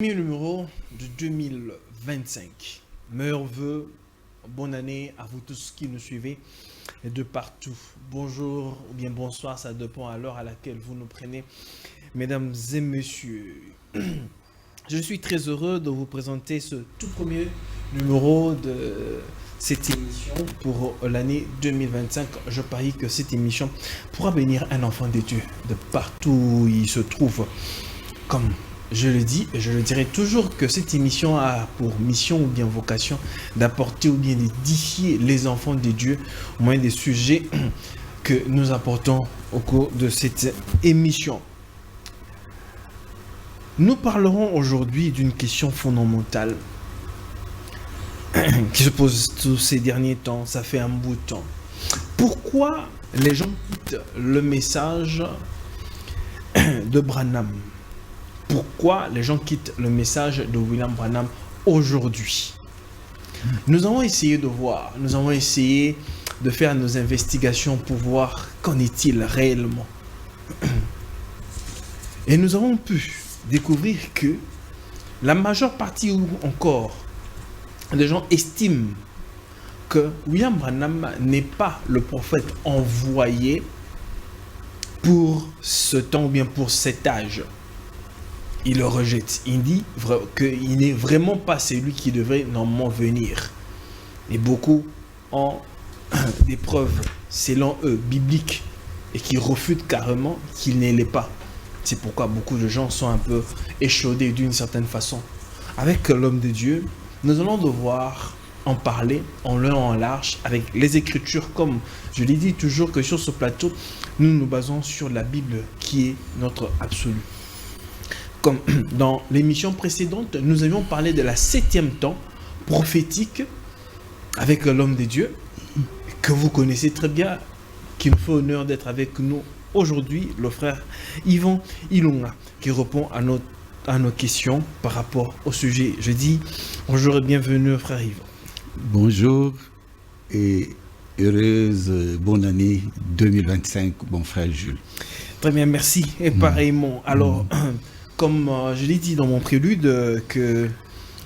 Premier numéro de 2025. Meilleurs vœux, bonne année à vous tous qui nous suivez de partout. Bonjour ou bien bonsoir, ça dépend à l'heure à laquelle vous nous prenez, mesdames et messieurs. Je suis très heureux de vous présenter ce tout premier numéro de cette émission pour l'année 2025. Je parie que cette émission pourra bénir un enfant de Dieu de partout où il se trouve. Comme je le dis et je le dirai toujours, que cette émission a pour mission ou bien vocation d'apporter ou bien d'édifier les enfants de Dieu au moyen des sujets que nous apportons au cours de cette émission. Nous parlerons aujourd'hui d'une question fondamentale qui se pose tous ces derniers temps, ça fait un bout de temps. Pourquoi les gens quittent le message de Branham ? Pourquoi les gens quittent le message de William Branham aujourd'hui? Nous avons essayé de voir, nous avons essayé de faire nos investigations pour voir qu'en est-il réellement. Et nous avons pu découvrir que la majeure partie ou encore des gens estiment que William Branham n'est pas le prophète envoyé pour ce temps ou bien pour cet âge. Il le rejette. Il dit qu'il n'est vraiment pas celui qui devrait normalement venir. Et beaucoup ont des preuves, selon eux, bibliques, et qui refutent carrément qu'il ne l'est pas. C'est pourquoi beaucoup de gens sont un peu échaudés d'une certaine façon. Avec l'homme de Dieu, nous allons devoir en parler en long et en large avec les Écritures. Comme je l'ai dit toujours, que sur ce plateau, nous nous basons sur la Bible qui est notre absolu. Comme dans l'émission précédente, nous avions parlé de la 7e temps prophétique avec l'homme de Dieu, que vous connaissez très bien, qui nous fait honneur d'être avec nous aujourd'hui, le frère Yvan Ilonga, qui répond à nos questions par rapport au sujet. Je dis bonjour et bienvenue, frère Yvan. Bonjour et heureuse bonne année 2025, mon frère Jules. Très bien, merci. Et pareillement. Alors, comme je l'ai dit dans mon prélude, que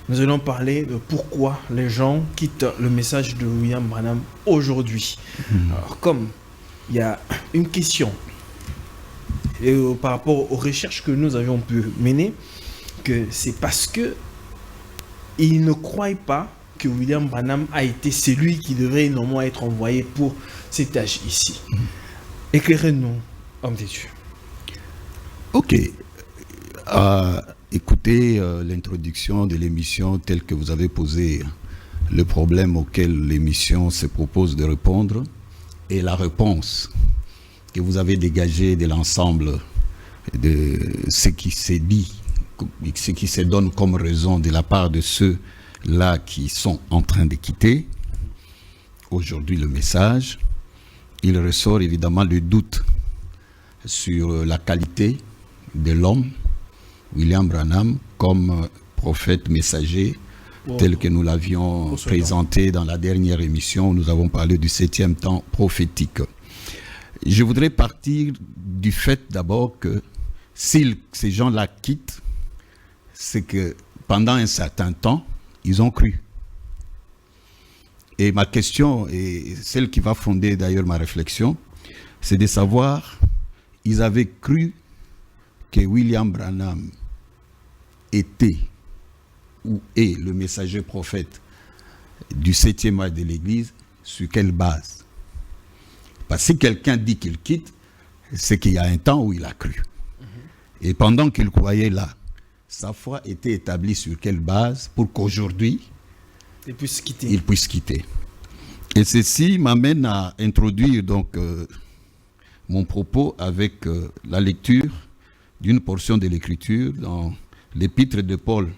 nous allons parler de pourquoi les gens quittent le message de William Branham aujourd'hui. Alors, comme il y a une question et, par rapport aux recherches que nous avions pu mener, que c'est parce que ils ne croient pas que William Branham a été celui qui devrait normalement être envoyé pour cet âge ici. Éclairez-nous, homme de Dieu. Ok. Écoutez l'introduction de l'émission telle que vous avez posé le problème auquel l'émission se propose de répondre et la réponse que vous avez dégagée de l'ensemble de ce qui s'est dit, ce qui se donne comme raison de la part de ceux-là qui sont en train de quitter aujourd'hui le message. Il ressort évidemment le doute sur la qualité de l'homme William Branham comme prophète messager, tel que nous l'avions présenté dans la dernière émission où nous avons parlé du 7e temps prophétique. Je voudrais partir du fait d'abord que si ces gens-là quittent, c'est que pendant un certain temps, ils ont cru. Et ma question, et celle qui va fonder d'ailleurs ma réflexion, c'est de savoir, ils avaient cru que William Branham était ou est le messager prophète du 7e âge de l'Église, sur quelle base? Parce que si quelqu'un dit qu'il quitte, c'est qu'il y a un temps où il a cru. Et pendant qu'il croyait là, sa foi était établie sur quelle base pour qu'aujourd'hui, il puisse quitter. Et ceci m'amène à introduire donc mon propos avec la lecture d'une portion de l'Écriture dans l'épître de Paul,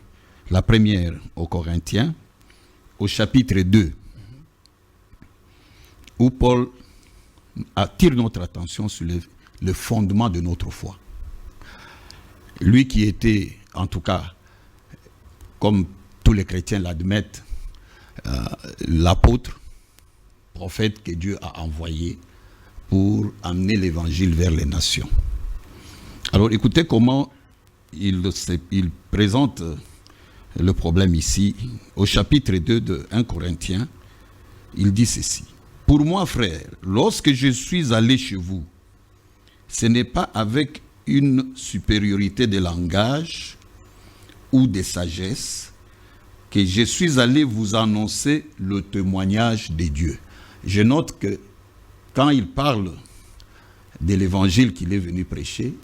la première aux Corinthiens, au chapitre 2, où Paul attire notre attention sur le fondement de notre foi. Lui qui était, en tout cas, comme tous les chrétiens l'admettent, l'apôtre, prophète que Dieu a envoyé pour amener l'évangile vers les nations. Alors écoutez comment il présente le problème ici. Au chapitre 2 de 1 Corinthiens, il dit ceci. Pour moi, frère, lorsque je suis allé chez vous, ce n'est pas avec une supériorité de langage ou de sagesse que je suis allé vous annoncer le témoignage de Dieu. Je note que quand il parle de l'évangile qu'il est venu prêcher,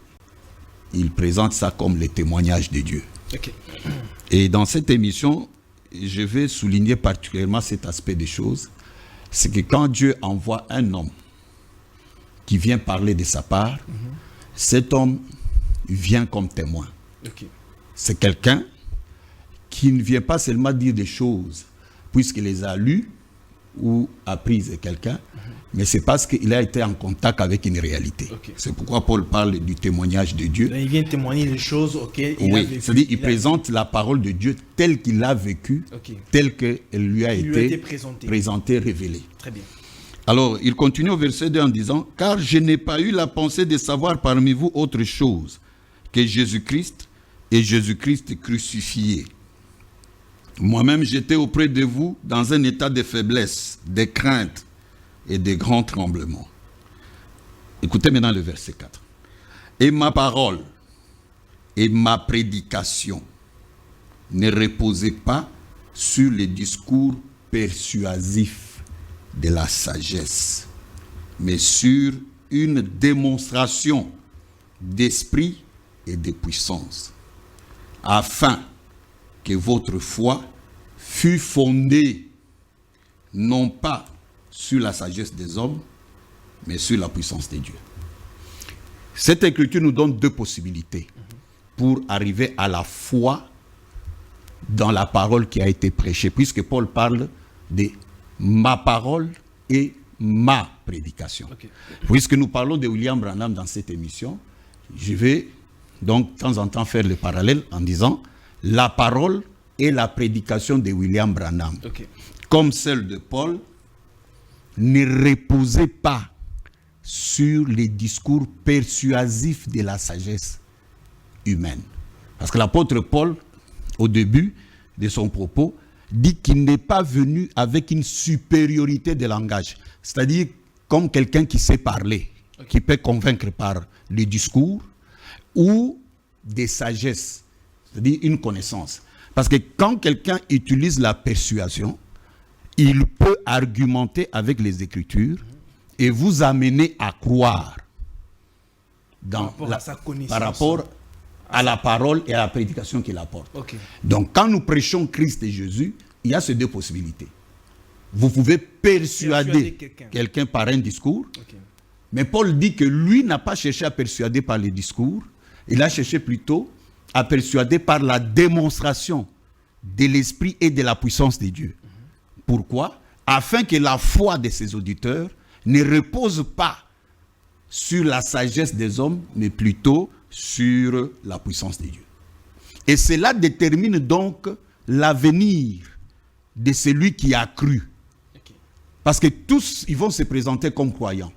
il présente ça comme le témoignage de Dieu. Okay. Et dans cette émission, je vais souligner particulièrement cet aspect des choses. C'est que quand Dieu envoie un homme qui vient parler de sa part, cet homme vient comme témoin. Okay. C'est quelqu'un qui ne vient pas seulement dire des choses puisqu'il les a lues ou apprises de quelqu'un, mais c'est parce qu'il a été en contact avec une réalité. Okay. C'est pourquoi Paul parle du témoignage de Dieu. Là, il vient témoigner les choses auxquelles il a vécu. C'est-à-dire qu'il présente la parole de Dieu telle qu'il l'a vécue, telle qu'elle lui a été présentée, révélée. Très bien. Alors, il continue au verset 2 en disant « Car je n'ai pas eu la pensée de savoir parmi vous autre chose que Jésus-Christ et Jésus-Christ crucifié. Moi-même, j'étais auprès de vous dans un état de faiblesse, de crainte et de grands tremblements. » Écoutez maintenant le verset 4. « Et ma parole et ma prédication ne reposaient pas sur les discours persuasifs de la sagesse, mais sur une démonstration d'esprit et de puissance, afin que votre foi fût fondée non pas sur la sagesse des hommes, mais sur la puissance de Dieu. » Cette écriture nous donne deux possibilités pour arriver à la foi dans la parole qui a été prêchée, puisque Paul parle de ma parole et ma prédication. Okay. Puisque nous parlons de William Branham dans cette émission, je vais donc de temps en temps faire le parallèle en disant la parole et la prédication de William Branham, comme celle de Paul, ne reposaient pas sur les discours persuasifs de la sagesse humaine. Parce que l'apôtre Paul, au début de son propos, dit qu'il n'est pas venu avec une supériorité de langage, c'est-à-dire comme quelqu'un qui sait parler, qui peut convaincre par le discours ou des sagesses, c'est-à-dire une connaissance. Parce que quand quelqu'un utilise la persuasion, il peut argumenter avec les Écritures et vous amener à croire par rapport à la parole et à la prédication qu'il apporte. Okay. Donc, quand nous prêchons Christ et Jésus, il y a ces deux possibilités. Vous pouvez persuader quelqu'un par un discours, mais Paul dit que lui n'a pas cherché à persuader par les discours, il a cherché plutôt à persuader par la démonstration de l'esprit et de la puissance de Dieu. Pourquoi? Afin que la foi de ses auditeurs ne repose pas sur la sagesse des hommes, mais plutôt sur la puissance de Dieu. Et cela détermine donc l'avenir de celui qui a cru. Parce que tous, ils vont se présenter comme croyants.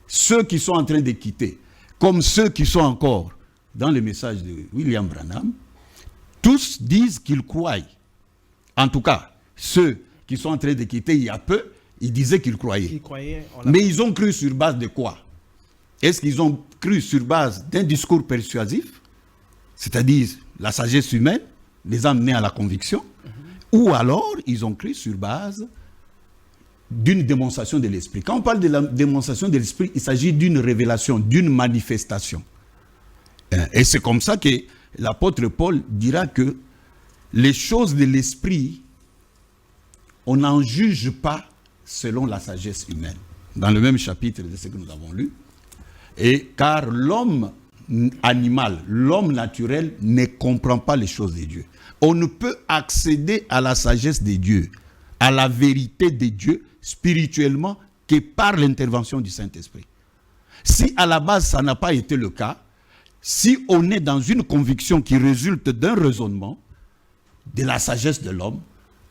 Ceux qui sont en train de quitter, comme ceux qui sont encore dans le message de William Branham, tous disent qu'ils croient. En tout cas, ceux qui sont en train de quitter il y a peu, ils disaient qu'ils croyaient. Mais ils ont cru sur base de quoi? Est-ce qu'ils ont cru sur base d'un discours persuasif, c'est-à-dire la sagesse humaine, les a amenés à la conviction, ou alors ils ont cru sur base d'une démonstration de l'esprit. Quand on parle de la démonstration de l'esprit, il s'agit d'une révélation, d'une manifestation. Et c'est comme ça que l'apôtre Paul dira que les choses de l'esprit, on n'en juge pas selon la sagesse humaine. Dans le même chapitre de ce que nous avons lu. Et car l'homme animal, l'homme naturel ne comprend pas les choses de Dieu. On ne peut accéder à la sagesse de Dieu, à la vérité de Dieu spirituellement que par l'intervention du Saint-Esprit. Si à la base ça n'a pas été le cas, si on est dans une conviction qui résulte d'un raisonnement, de la sagesse de l'homme,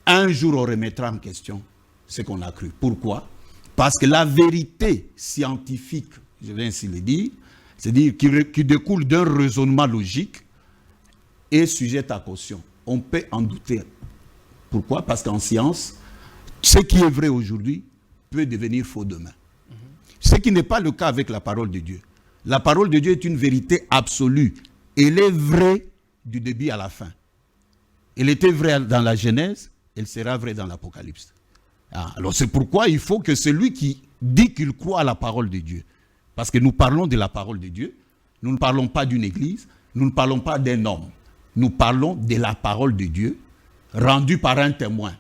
un jour on remettra en question ce qu'on a cru. Pourquoi? Parce que la vérité scientifique, je vais ainsi le dire, c'est-à-dire qui découle d'un raisonnement logique, est sujette à caution. On peut en douter. Pourquoi? Parce qu'en science, ce qui est vrai aujourd'hui peut devenir faux demain. Ce qui n'est pas le cas avec la parole de Dieu. La parole de Dieu est une vérité absolue. Elle est vraie du début à la fin. Elle était vraie dans la Genèse, elle sera vraie dans l'Apocalypse. Alors c'est pourquoi il faut que celui qui dit qu'il croit à la parole de Dieu, parce que nous parlons de la parole de Dieu, nous ne parlons pas d'une église, nous ne parlons pas d'un homme, nous parlons de la parole de Dieu rendue par un témoin.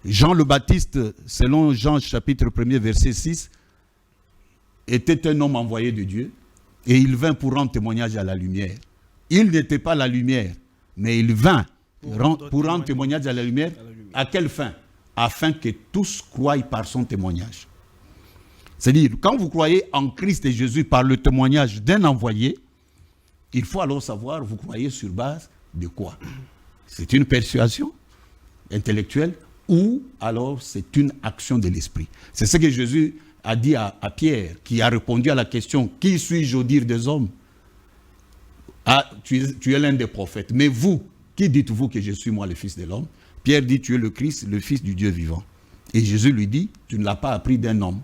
Jean le Baptiste, selon Jean chapitre 1er verset 6, était un homme envoyé de Dieu et il vint pour rendre témoignage à la lumière. Il n'était pas la lumière, mais il vint pour rendre témoignage à la lumière. À quelle fin? Afin que tous croient par son témoignage. C'est-à-dire, quand vous croyez en Christ et Jésus par le témoignage d'un envoyé, il faut alors savoir, vous croyez sur base de quoi? C'est une persuasion intellectuelle ou alors c'est une action de l'esprit. C'est ce que Jésus a dit à Pierre, qui a répondu à la question « Qui suis-je au dire des hommes ?» Ah, tu es l'un des prophètes. Mais vous, qui dites-vous que je suis moi le Fils de l'homme? Pierre dit, tu es le Christ, le Fils du Dieu vivant. Et Jésus lui dit, tu ne l'as pas appris d'un homme.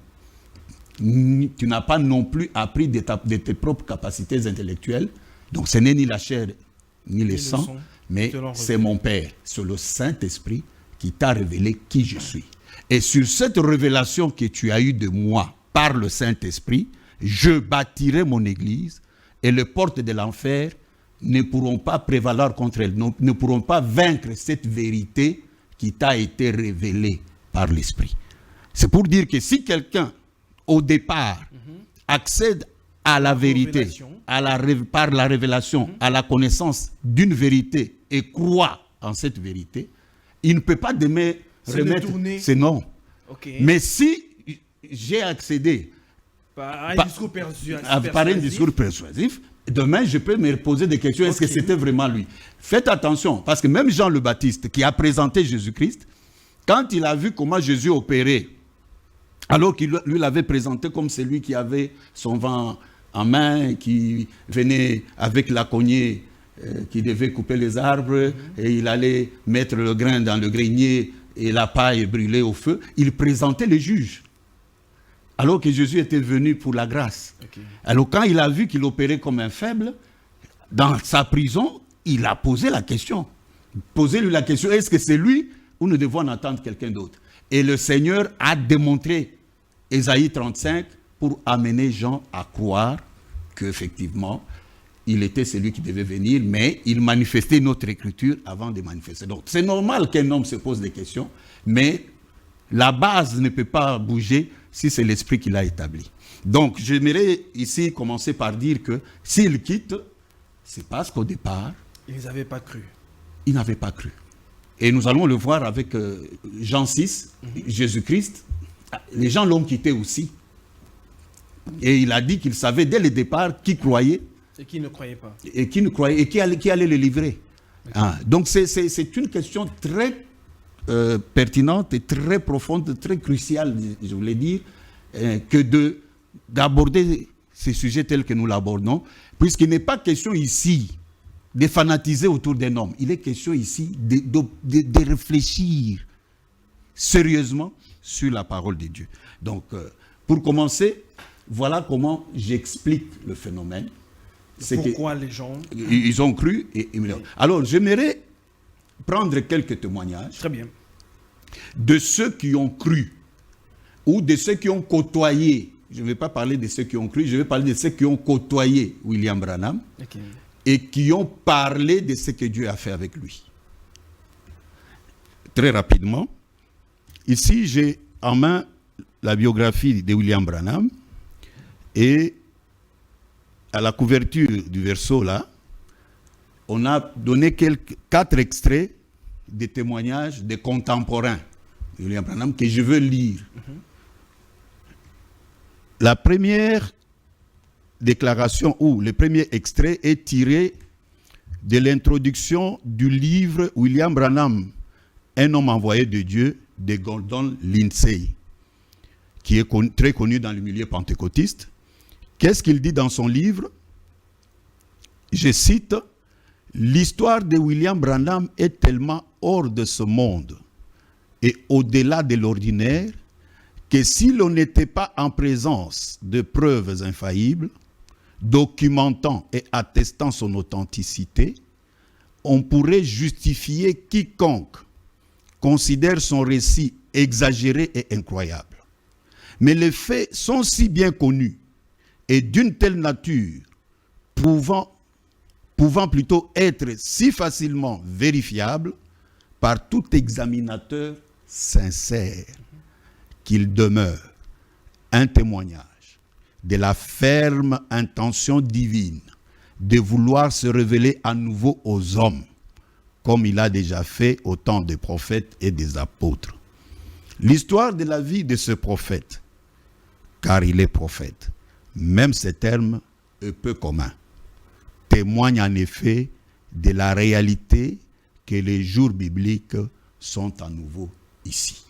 Tu n'as pas non plus appris de tes propres capacités intellectuelles. Donc ce n'est ni la chair ni le sang, mais c'est mon Père, c'est le Saint-Esprit qui t'a révélé qui je suis. Et sur cette révélation que tu as eue de moi par le Saint-Esprit, je bâtirai mon église et les portes de l'enfer ne pourront pas prévaloir contre elle, ne pourront pas vaincre cette vérité qui t'a été révélée par l'Esprit. C'est pour dire que si quelqu'un, au départ, accède à la vérité, par la révélation, à la connaissance d'une vérité et croit en cette vérité, il ne peut pas demain remettre ses noms. Okay. Mais si j'ai accédé par un discours persuasif, demain, je peux me poser des questions. Est-ce que c'était vraiment lui? Faites attention, parce que même Jean le Baptiste, qui a présenté Jésus-Christ, quand il a vu comment Jésus opérait, alors qu'il lui l'avait présenté comme celui qui avait son vent en main, qui venait avec la cognée, qui devait couper les arbres, et il allait mettre le grain dans le grenier, et la paille brûlée au feu, il présentait les juges. Alors que Jésus était venu pour la grâce. Okay. Alors quand il a vu qu'il opérait comme un faible, dans sa prison, il a posé la question. Posez-lui la question, est-ce que c'est lui ou nous devons en attendre quelqu'un d'autre? Et le Seigneur a démontré Ésaïe 35 pour amener Jean à croire qu'effectivement, il était celui qui devait venir, mais il manifestait notre écriture avant de manifester. Donc c'est normal qu'un homme se pose des questions, mais la base ne peut pas bouger si c'est l'esprit qui l'a établi. Donc, j'aimerais ici commencer par dire que s'il quitte, c'est parce qu'au départ, ils n'avaient pas cru. Ils n'avaient pas cru. Et nous allons le voir avec Jean 6, Jésus-Christ. Les gens l'ont quitté aussi. Et il a dit qu'il savait dès le départ qui croyait. Et qui ne croyait pas. Et qui ne croyait, et qui allait le livrer. Donc, c'est une question très pertinente et très profonde, très cruciale, je voulais dire, que d'aborder ces sujets tels que nous l'abordons, puisqu'il n'est pas question ici de fanatiser autour d'un homme. Il est question ici de réfléchir sérieusement sur la parole de Dieu. Donc, pour commencer, voilà comment j'explique le phénomène. Pourquoi les gens... Ils ont cru. Alors, j'aimerais prendre quelques témoignages. Très bien. De ceux qui ont cru ou de ceux qui ont côtoyé. Je ne vais pas parler de ceux qui ont cru, je vais parler de ceux qui ont côtoyé William Branham et qui ont parlé de ce que Dieu a fait avec lui. Très rapidement, ici j'ai en main la biographie de William Branham et à la couverture du verso là, on a donné 4 extraits des témoignages des contemporains de William Branham que je veux lire. La première déclaration ou le premier extrait est tiré de l'introduction du livre William Branham, un homme envoyé de Dieu, de Gordon Lindsay, qui est très connu dans le milieu pentecôtiste. Qu'est-ce qu'il dit dans son livre? Je cite: L'histoire de William Branham est tellement hors de ce monde et au-delà de l'ordinaire que si l'on n'était pas en présence de preuves infaillibles, documentant et attestant son authenticité, on pourrait justifier quiconque considère son récit exagéré et incroyable. Mais les faits sont si bien connus et d'une telle nature, pouvant plutôt être si facilement vérifiables par tout examinateur sincère, qu'il demeure un témoignage de la ferme intention divine de vouloir se révéler à nouveau aux hommes, comme il a déjà fait au temps des prophètes et des apôtres. L'histoire de la vie de ce prophète, car il est prophète, même ce terme est peu commun, témoigne en effet de la réalité que les jours bibliques sont à nouveau ici.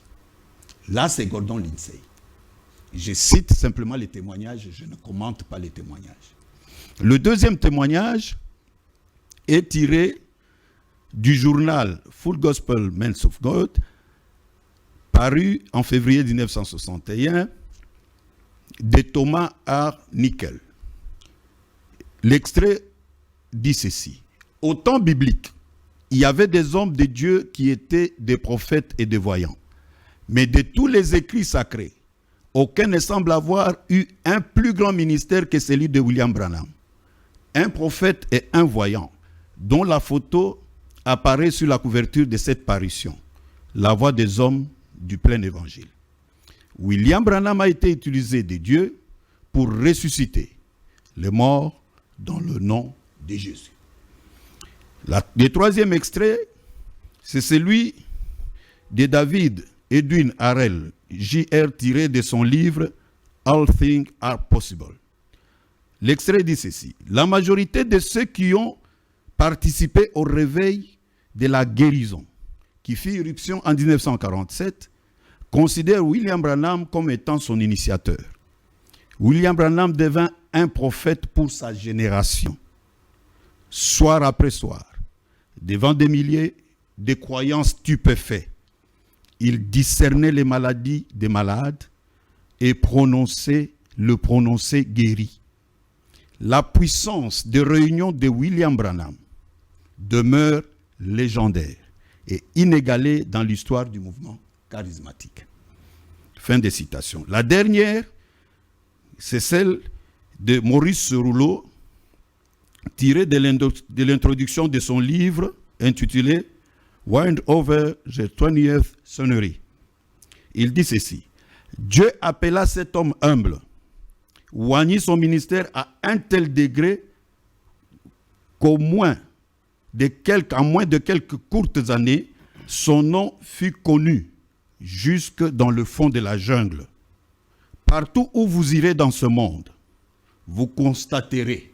Là, c'est Gordon Lindsay. Je cite simplement les témoignages, je ne commente pas les témoignages. Le deuxième témoignage est tiré du journal Full Gospel Men of God, paru en février 1961, de Thomas R. Nickel. L'extrait dit ceci. Au temps biblique, il y avait des hommes de Dieu qui étaient des prophètes et des voyants. Mais de tous les écrits sacrés, aucun ne semble avoir eu un plus grand ministère que celui de William Branham. Un prophète et un voyant, dont la photo apparaît sur la couverture de cette parution, la voix des hommes du plein évangile. William Branham a été utilisé de Dieu pour ressusciter les morts dans le nom de Jésus. Le troisième extrait, c'est celui de David Edwin Harrell, Jr. tiré de son livre « All Things Are Possible ». L'extrait dit ceci. La majorité de ceux qui ont participé au réveil de la guérison, qui fit irruption en 1947, considèrent William Branham comme étant son initiateur. William Branham devint un prophète pour sa génération. Soir après soir, devant des milliers de croyants stupéfaits, il discernait les maladies des malades et le prononçait guéri. La puissance de réunion de William Branham demeure légendaire et inégalée dans l'histoire du mouvement charismatique. Fin de citation. La dernière, c'est celle de Maurice Rouleau, tirée de l'introduction de son livre intitulé Wind Over the 20th Century. Il dit ceci. Dieu appela cet homme humble, oignit son ministère à un tel degré qu'en moins de quelques courtes années, son nom fut connu jusque dans le fond de la jungle. Partout où vous irez dans ce monde, vous constaterez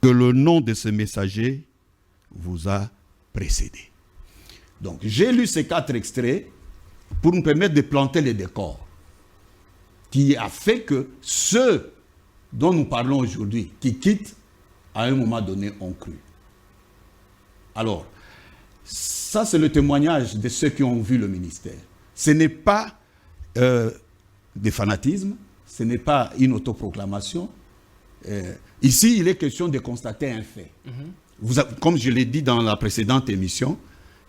que le nom de ce messager vous a précédé. Donc, j'ai lu ces 4 extraits pour nous permettre de planter les décors, qui a fait que ceux dont nous parlons aujourd'hui, qui quittent, à un moment donné, ont cru. Alors, ça c'est le témoignage de ceux qui ont vu le ministère. Ce n'est pas des fanatismes, ce n'est pas une autoproclamation. Ici, il est question de constater un fait. Comme je l'ai dit dans la précédente émission,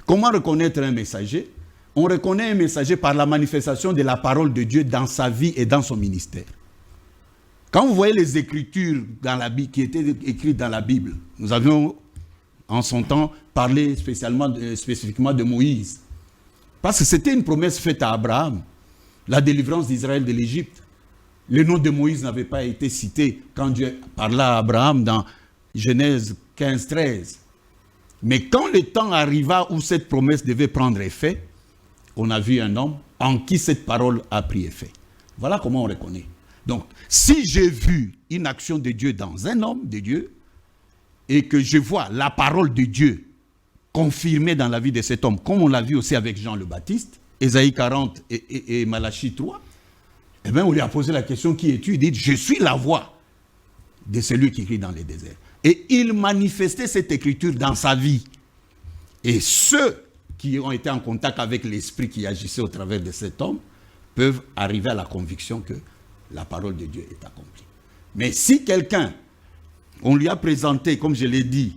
comment reconnaître un messager? On reconnaît un messager par la manifestation de la parole de Dieu dans sa vie et dans son ministère. Quand vous voyez les écritures dans la Bible, qui étaient écrites dans la Bible, nous avions en son temps parlé spécifiquement de Moïse. Parce que c'était une promesse faite à Abraham, la délivrance d'Israël de l'Égypte. Le nom de Moïse n'avait pas été cité quand Dieu parla à Abraham dans Genèse 15-13. Mais quand le temps arriva où cette promesse devait prendre effet, on a vu un homme en qui cette parole a pris effet. Voilà comment on reconnaît. Donc, si j'ai vu une action de Dieu dans un homme de Dieu, et que je vois la parole de Dieu confirmée dans la vie de cet homme, comme on l'a vu aussi avec Jean le Baptiste, Ésaïe 40 et Malachie 3, eh bien, on lui a posé la question, qui es-tu? Il dit, je suis la voix de celui qui crie dans les déserts. Et il manifestait cette écriture dans sa vie. Et ceux qui ont été en contact avec l'esprit qui agissait au travers de cet homme peuvent arriver à la conviction que la parole de Dieu est accomplie. Mais si quelqu'un, on lui a présenté, comme je l'ai dit,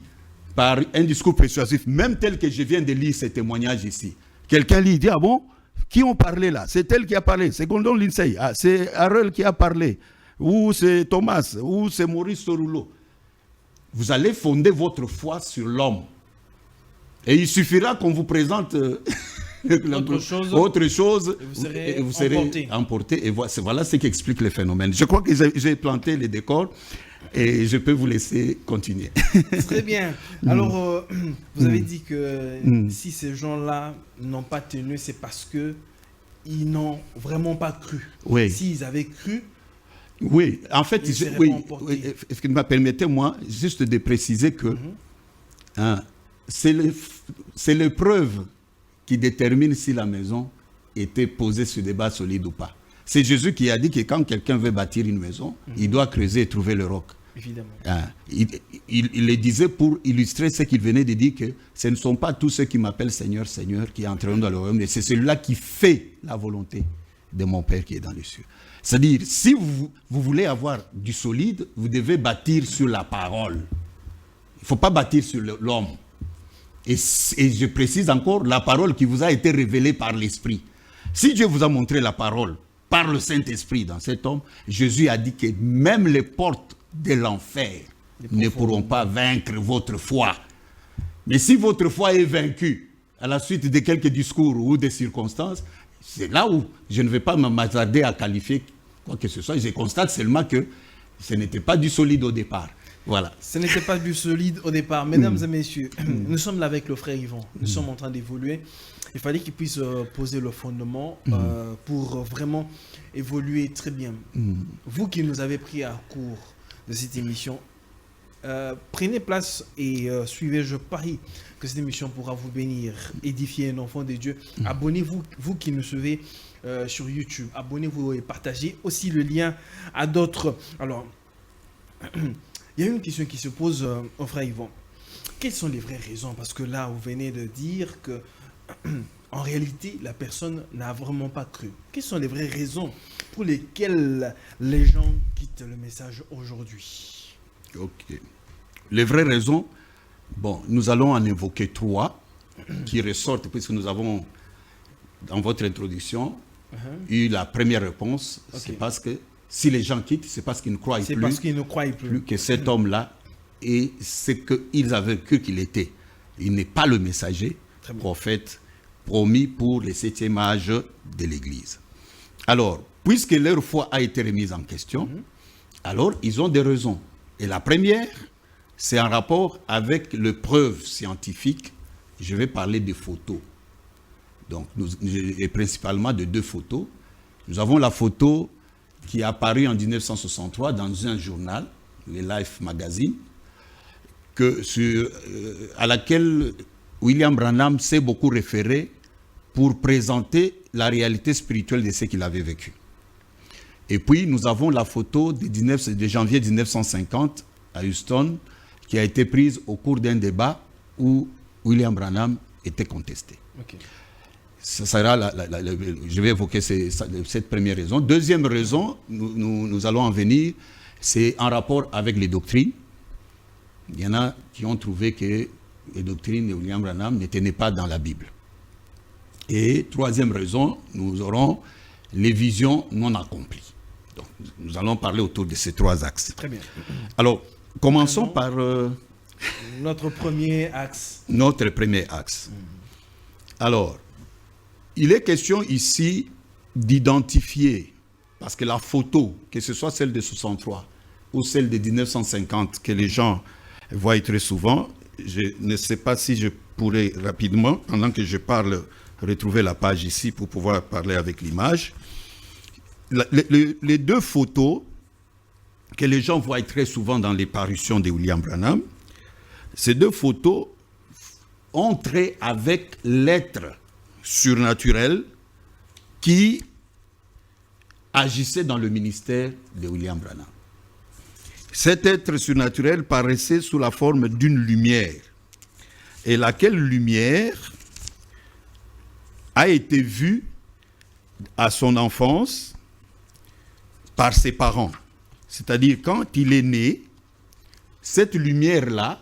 par un discours persuasif, même tel que je viens de lire ce témoignage ici, quelqu'un lui dit, ah bon, qui ont parlé là? C'est elle qui a parlé, c'est Gondon Lindsay, ah, c'est Harold qui a parlé, ou c'est Thomas, ou c'est Maurice Soroulo. Vous allez fonder votre foi sur l'homme. Et il suffira qu'on vous présente autre chose et vous serez emporté. Et voilà ce qui explique le phénomène. Je crois que j'ai planté les décors et je peux vous laisser continuer. Très bien. Alors, vous avez dit que si ces gens-là n'ont pas tenu, c'est parce qu'ils n'ont vraiment pas cru. Oui. S'ils avaient cru, oui, en fait, permettez-moi juste de préciser que c'est l'épreuve qui détermine si la maison était posée sur des bases solides ou pas. C'est Jésus qui a dit que quand quelqu'un veut bâtir une maison, il doit creuser et trouver le roc. Évidemment. Il le disait pour illustrer ce qu'il venait de dire, que ce ne sont pas tous ceux qui m'appellent Seigneur, Seigneur qui entreront dans le royaume, mais c'est celui-là qui fait la volonté de mon Père qui est dans les cieux. C'est-à-dire, si vous voulez avoir du solide, vous devez bâtir sur la parole. Il ne faut pas bâtir sur l'homme. Et je précise encore, la parole qui vous a été révélée par l'Esprit. Si Dieu vous a montré la parole par le Saint-Esprit dans cet homme, Jésus a dit que même les portes de l'enfer ne pourront pas vaincre votre foi. Mais si votre foi est vaincue à la suite de quelques discours ou des circonstances, c'est là où je ne vais pas m'attarder à qualifier quoi que ce soit. Je constate seulement que ce n'était pas du solide au départ. Voilà. Ce n'était pas du solide au départ. Mesdames et messieurs, nous sommes là avec le frère Yvon. Nous sommes en train d'évoluer. Il fallait qu'il puisse poser le fondement pour vraiment évoluer très bien. Vous qui nous avez pris à court de cette émission, prenez place et suivez. Je parie que cette émission pourra vous bénir, édifier un enfant de Dieu. Abonnez-vous, vous qui nous suivez sur YouTube. Abonnez-vous et partagez aussi le lien à d'autres. Alors, il y a une question qui se pose au frère Yvon. Quelles sont les vraies raisons? Parce que là, vous venez de dire que en réalité, la personne n'a vraiment pas cru. Quelles sont les vraies raisons pour lesquelles les gens quittent le message aujourd'hui? Ok. Les vraies raisons, bon, nous allons en évoquer 3 qui ressortent, puisque nous avons, dans votre introduction, eu la première réponse. C'est parce que si les gens quittent, c'est parce qu'ils ne croient plus. Parce qu'ils ne croient plus que cet homme-là est ce qu'ils avaient cru qu'il était. Il n'est pas le messager, prophète, promis pour le 7e âge de l'Église. Alors, puisque leur foi a été remise en question, alors ils ont des raisons. Et la première, c'est en rapport avec les preuves scientifiques. Je vais parler des photos. Donc, et principalement de 2 photos. Nous avons la photo qui est apparu en 1963 dans un journal, le Life Magazine, à laquelle William Branham s'est beaucoup référé pour présenter la réalité spirituelle de ce qu'il avait vécu. Et puis, nous avons la photo de janvier 1950 à Houston, qui a été prise au cours d'un débat où William Branham était contesté. Ça sera je vais évoquer cette première raison. Deuxième raison, nous allons en venir, c'est en rapport avec les doctrines. Il y en a qui ont trouvé que les doctrines de William Branham ne tenaient pas dans la Bible. Et troisième raison, nous aurons les visions non accomplies. Donc, nous allons parler autour de ces 3 axes. Très bien. Alors, commençons par notre premier axe. Notre premier axe. Alors, il est question ici d'identifier, parce que la photo, que ce soit celle de 63 ou celle de 1950, que les gens voient très souvent, je ne sais pas si je pourrais rapidement, pendant que je parle, retrouver la page ici pour pouvoir parler avec l'image. Les 2 photos que les gens voient très souvent dans les parutions de William Branham, ces 2 photos ont trait avec l'être surnaturel qui agissait dans le ministère de William Branham. Cet être surnaturel paraissait sous la forme d'une lumière, et laquelle lumière a été vue à son enfance par ses parents. C'est-à-dire, quand il est né, cette lumière-là,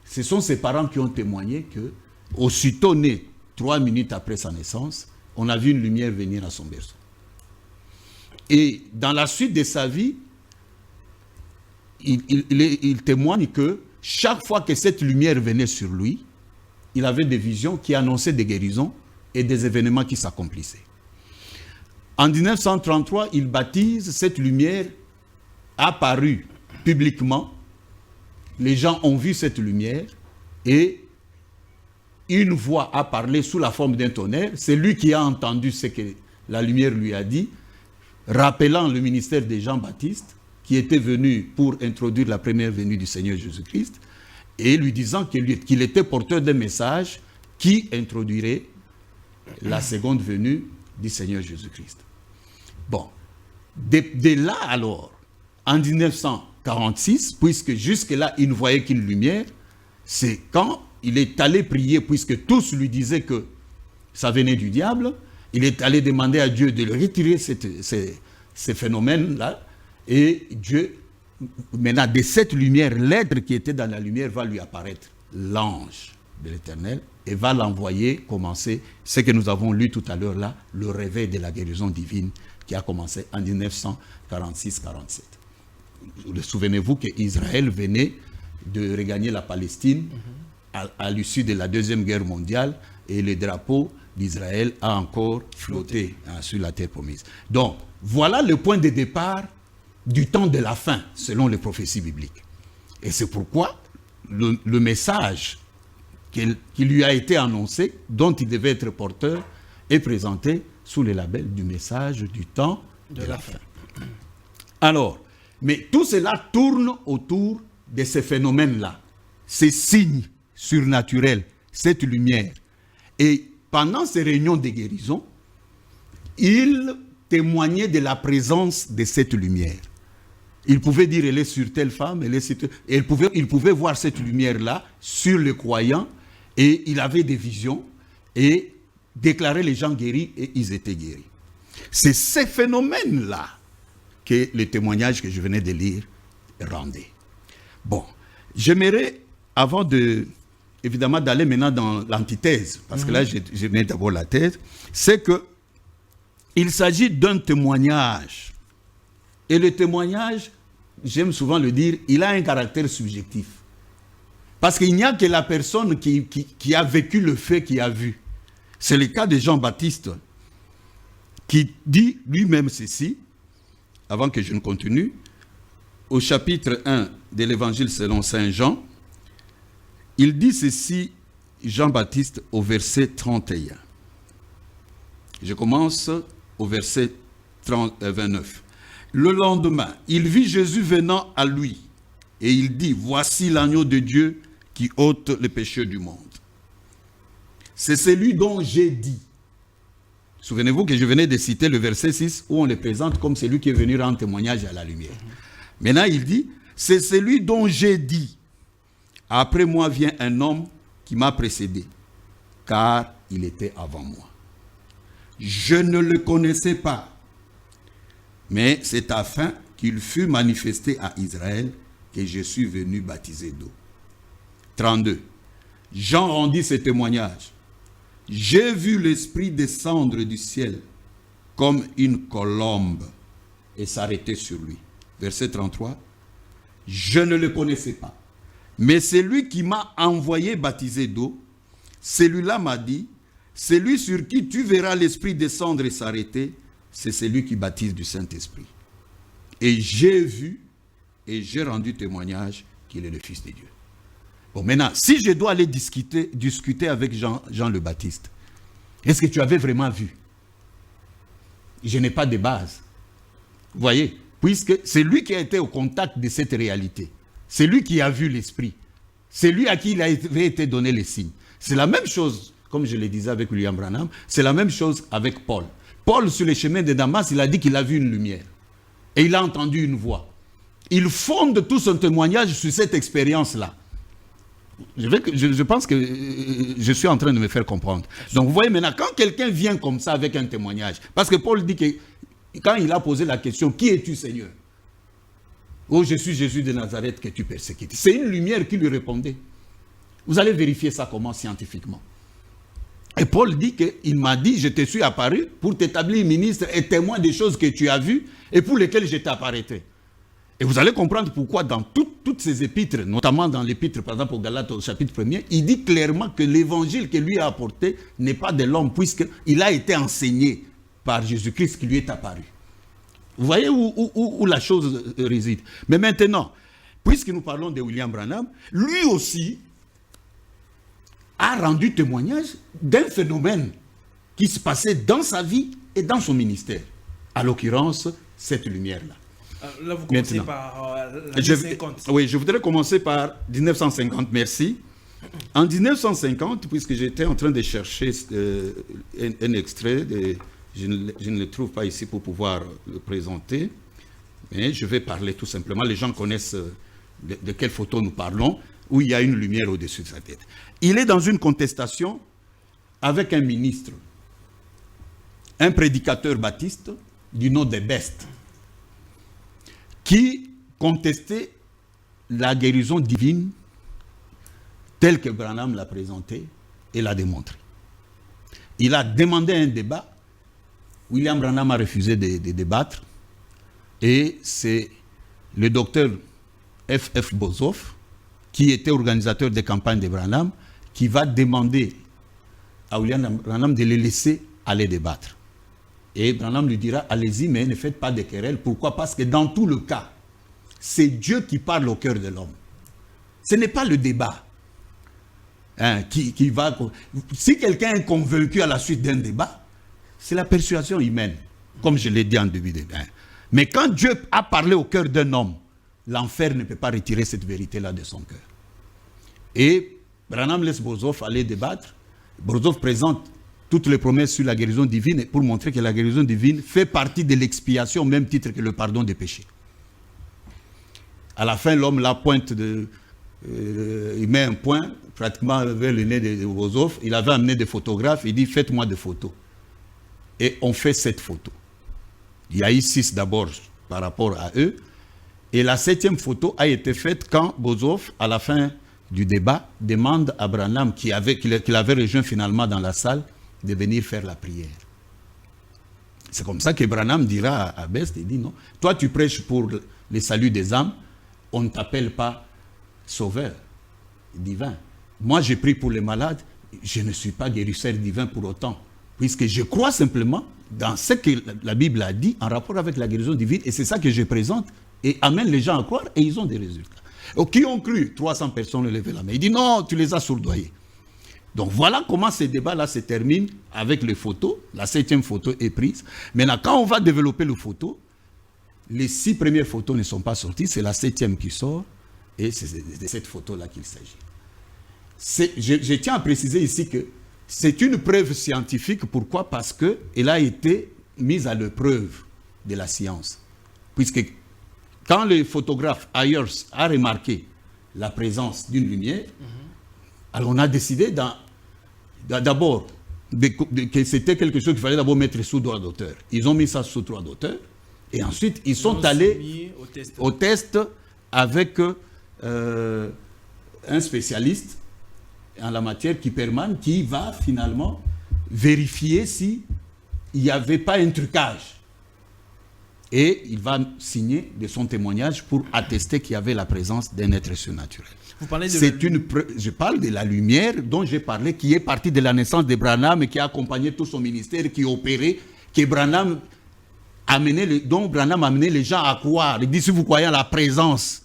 ce sont ses parents qui ont témoigné que, aussitôt né, 3 minutes après sa naissance, on a vu une lumière venir à son berceau. Et dans la suite de sa vie, il témoigne que chaque fois que cette lumière venait sur lui, il avait des visions qui annonçaient des guérisons et des événements qui s'accomplissaient. En 1933, il baptise, cette lumière apparue publiquement. Les gens ont vu cette lumière et une voix a parlé sous la forme d'un tonnerre. C'est lui qui a entendu ce que la lumière lui a dit, rappelant le ministère de Jean-Baptiste, qui était venu pour introduire la première venue du Seigneur Jésus-Christ, et lui disant qu'il était porteur d'un message qui introduirait la seconde venue du Seigneur Jésus-Christ. Bon, dès là alors, en 1946, puisque jusque-là il ne voyait qu'une lumière, c'est quand il est allé prier, puisque tous lui disaient que ça venait du diable, il est allé demander à Dieu de retirer ces phénomènes-là, et Dieu, maintenant, de cette lumière, l'être qui était dans la lumière va lui apparaître, l'ange de l'Éternel, et va l'envoyer commencer ce que nous avons lu tout à l'heure là, le réveil de la guérison divine qui a commencé en 1946-47. Souvenez-vous qu'Israël venait de regagner la Palestine à l'issue de la Deuxième Guerre mondiale, et le drapeau d'Israël a encore flotté sur la terre promise. Donc, voilà le point de départ du temps de la fin, selon les prophéties bibliques. Et c'est pourquoi le message qui lui a été annoncé, dont il devait être porteur, est présenté sous le label du message du temps de la fin. Alors, mais tout cela tourne autour de ces phénomènes-là, ces signes surnaturels, cette lumière. Et pendant ces réunions de guérison, il témoignait de la présence de cette lumière. Il pouvait dire, elle est sur telle femme, elle est sur telle... Et il pouvait voir cette lumière-là sur les croyants, et il avait des visions, et déclarer les gens guéris, et ils étaient guéris. C'est ces phénomènes-là que le témoignage que je venais de lire rendait. Bon, j'aimerais, avant évidemment d'aller maintenant dans l'antithèse, parce que là, je mets d'abord la thèse, c'est que il s'agit d'un témoignage. Et le témoignage, j'aime souvent le dire, il a un caractère subjectif. Parce qu'il n'y a que la personne qui a vécu le fait, qui a vu. C'est le cas de Jean-Baptiste, qui dit lui-même ceci, avant que je ne continue, au chapitre 1 de l'Évangile selon Saint Jean, il dit ceci, Jean-Baptiste, au verset 31. Je commence au verset 29. Le lendemain, il vit Jésus venant à lui, et il dit, voici l'agneau de Dieu qui ôte les péchés du monde. C'est celui dont j'ai dit. Souvenez-vous que je venais de citer le verset 6 où on le présente comme celui qui est venu rendre témoignage à la lumière. Maintenant, il dit, c'est celui dont j'ai dit. Après moi vient un homme qui m'a précédé, car il était avant moi. Je ne le connaissais pas, mais c'est afin qu'il fût manifesté à Israël que je suis venu baptiser d'eau. 32. Jean rendit ce témoignage. J'ai vu l'Esprit descendre du ciel comme une colombe et s'arrêter sur lui. Verset 33. Je ne le connaissais pas, mais celui qui m'a envoyé baptiser d'eau, celui-là m'a dit, celui sur qui tu verras l'Esprit descendre et s'arrêter, c'est celui qui baptise du Saint-Esprit. Et j'ai vu et j'ai rendu témoignage qu'il est le Fils de Dieu. Bon, maintenant, si je dois aller discuter avec Jean le Baptiste, est-ce que tu avais vraiment vu? Je n'ai pas de base. Vous voyez, puisque c'est lui qui a été au contact de cette réalité. C'est lui qui a vu l'Esprit. C'est lui à qui il avait été donné les signes. C'est la même chose, comme je le disais avec William Branham, c'est la même chose avec Paul. Paul, sur les chemins de Damas, il a dit qu'il a vu une lumière. Et il a entendu une voix. il fonde tout son témoignage sur cette expérience-là. Je pense que je suis en train de me faire comprendre. Donc vous voyez maintenant, quand quelqu'un vient comme ça avec un témoignage, parce que Paul dit que quand il a posé la question, qui es-tu Seigneur? Oh, je suis Jésus de Nazareth que tu persécutes. C'est une lumière qui lui répondait. Vous allez vérifier ça comment scientifiquement. Et Paul dit qu'il m'a dit, je te suis apparu pour t'établir ministre et témoin des choses que tu as vues et pour lesquelles je t'apparaîtrai. Et vous allez comprendre pourquoi dans toutes ces épîtres, notamment dans l'épître par exemple au Galates au chapitre 1er, il dit clairement que l'évangile que lui a apporté n'est pas de l'homme puisqu'il a été enseigné par Jésus-Christ qui lui est apparu. Vous voyez où la chose réside. Mais maintenant, puisque nous parlons de William Branham, lui aussi a rendu témoignage d'un phénomène qui se passait dans sa vie et dans son ministère. À l'occurrence, cette lumière-là. Là, vous commencez par l'année 50. Oui, je voudrais commencer par 1950, merci. En 1950, puisque j'étais en train de chercher un extrait, je ne le trouve pas ici pour pouvoir le présenter, mais je vais parler tout simplement. Les gens connaissent de quelle photo nous parlons, où il y a une lumière au-dessus de sa tête. Il est dans une contestation avec un ministre, un prédicateur baptiste du nom de Best, qui contestait la guérison divine telle que Branham l'a présentée et l'a démontrée. Il a demandé un débat. William Branham a refusé de débattre. Et c'est le docteur F.F. Bozoff, qui était organisateur des campagnes de Branham, qui va demander à William Branham de les laisser aller débattre. Et Branham lui dira, allez-y, mais ne faites pas de querelle. Pourquoi? Parce que dans tout le cas, c'est Dieu qui parle au cœur de l'homme. Ce n'est pas le débat qui va... Si quelqu'un est convaincu à la suite d'un débat, c'est la persuasion humaine, comme je l'ai dit en début de... Mais quand Dieu a parlé au cœur d'un homme, l'enfer ne peut pas retirer cette vérité-là de son cœur. Et Branham laisse Bozoff aller débattre. Bozoff présente toutes les promesses sur la guérison divine pour montrer que la guérison divine fait partie de l'expiation au même titre que le pardon des péchés. À la fin, l'homme la pointe il met un point pratiquement vers le nez de Bozoff. Il avait amené des photographes. Il dit, faites-moi des photos. Et on fait 7 photos. Il y a eu 6 d'abord par rapport à eux. Et la 7e photo a été faite quand Bozoff, à la fin du débat, demande à Branham, qu'il avait rejoint finalement dans la salle, de venir faire la prière. C'est comme ça que Branham dira à Best, il dit non, toi tu prêches pour le salut des âmes, on ne t'appelle pas sauveur divin. Moi je prie pour les malades, je ne suis pas guérisseur divin pour autant, puisque je crois simplement dans ce que la Bible a dit en rapport avec la guérison divine, et c'est ça que je présente, et amène les gens à croire, et ils ont des résultats. Donc, qui ont cru? 300 personnes ont levé la main. Il dit non, tu les as sourdoyés. Donc voilà comment ce débat-là se termine avec les photos. La 7e photo est prise. Maintenant, quand on va développer les photos, les 6 premières photos ne sont pas sorties. C'est la 7e qui sort. Et c'est de cette photo-là qu'il s'agit. Je tiens à préciser ici que c'est une preuve scientifique. Pourquoi? Parce qu'elle a été mise à l'épreuve de la science. Puisque quand le photographe Ayers a remarqué la présence d'une lumière, alors on a décidé d'abord que c'était quelque chose qu'il fallait d'abord mettre sous droit d'auteur. Ils ont mis ça sous droit d'auteur et ensuite ils sont allés au test avec un spécialiste en la matière, Kipperman, qui va finalement vérifier s'il n'y avait pas un trucage. Et il va signer de son témoignage pour attester qu'il y avait la présence d'un être surnaturel. Vous parlez de je parle de la lumière dont j'ai parlé, qui est partie de la naissance de Branham et qui a accompagné tout son ministère, qui opérait, dont Branham amenait les gens à croire. Il dit, si vous croyez à la présence.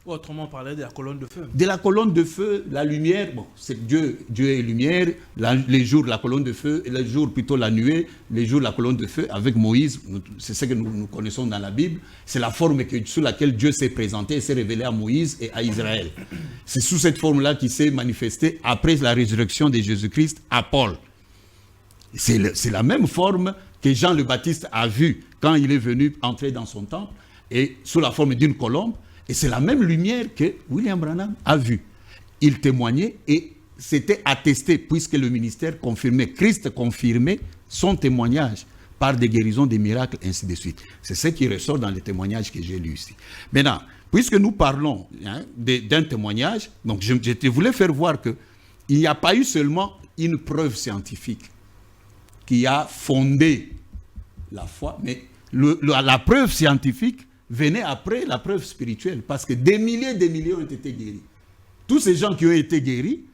Autrement, on parlait de la colonne de feu. De la colonne de feu, la lumière, bon, c'est Dieu est lumière, les jours la colonne de feu, et les jours plutôt la nuée, les jours la colonne de feu avec Moïse, c'est ce que nous connaissons dans la Bible, c'est la forme sous laquelle Dieu s'est présenté et s'est révélé à Moïse et à Israël. C'est sous cette forme-là qu'il s'est manifesté après la résurrection de Jésus-Christ à Paul. C'est la même forme que Jean le Baptiste a vue quand il est venu entrer dans son temple, et sous la forme d'une colombe. Et c'est la même lumière que William Branham a vue. Il témoignait et c'était attesté, puisque le ministère confirmait, Christ confirmait son témoignage par des guérisons, des miracles, ainsi de suite. C'est ce qui ressort dans les témoignages que j'ai lus ici. Maintenant, puisque nous parlons d'un témoignage, donc je te voulais faire voir qu'il n'y a pas eu seulement une preuve scientifique qui a fondé la foi, mais la preuve scientifique venait après la preuve spirituelle, parce que des milliers ont été guéris. Tous ces gens qui ont été guéris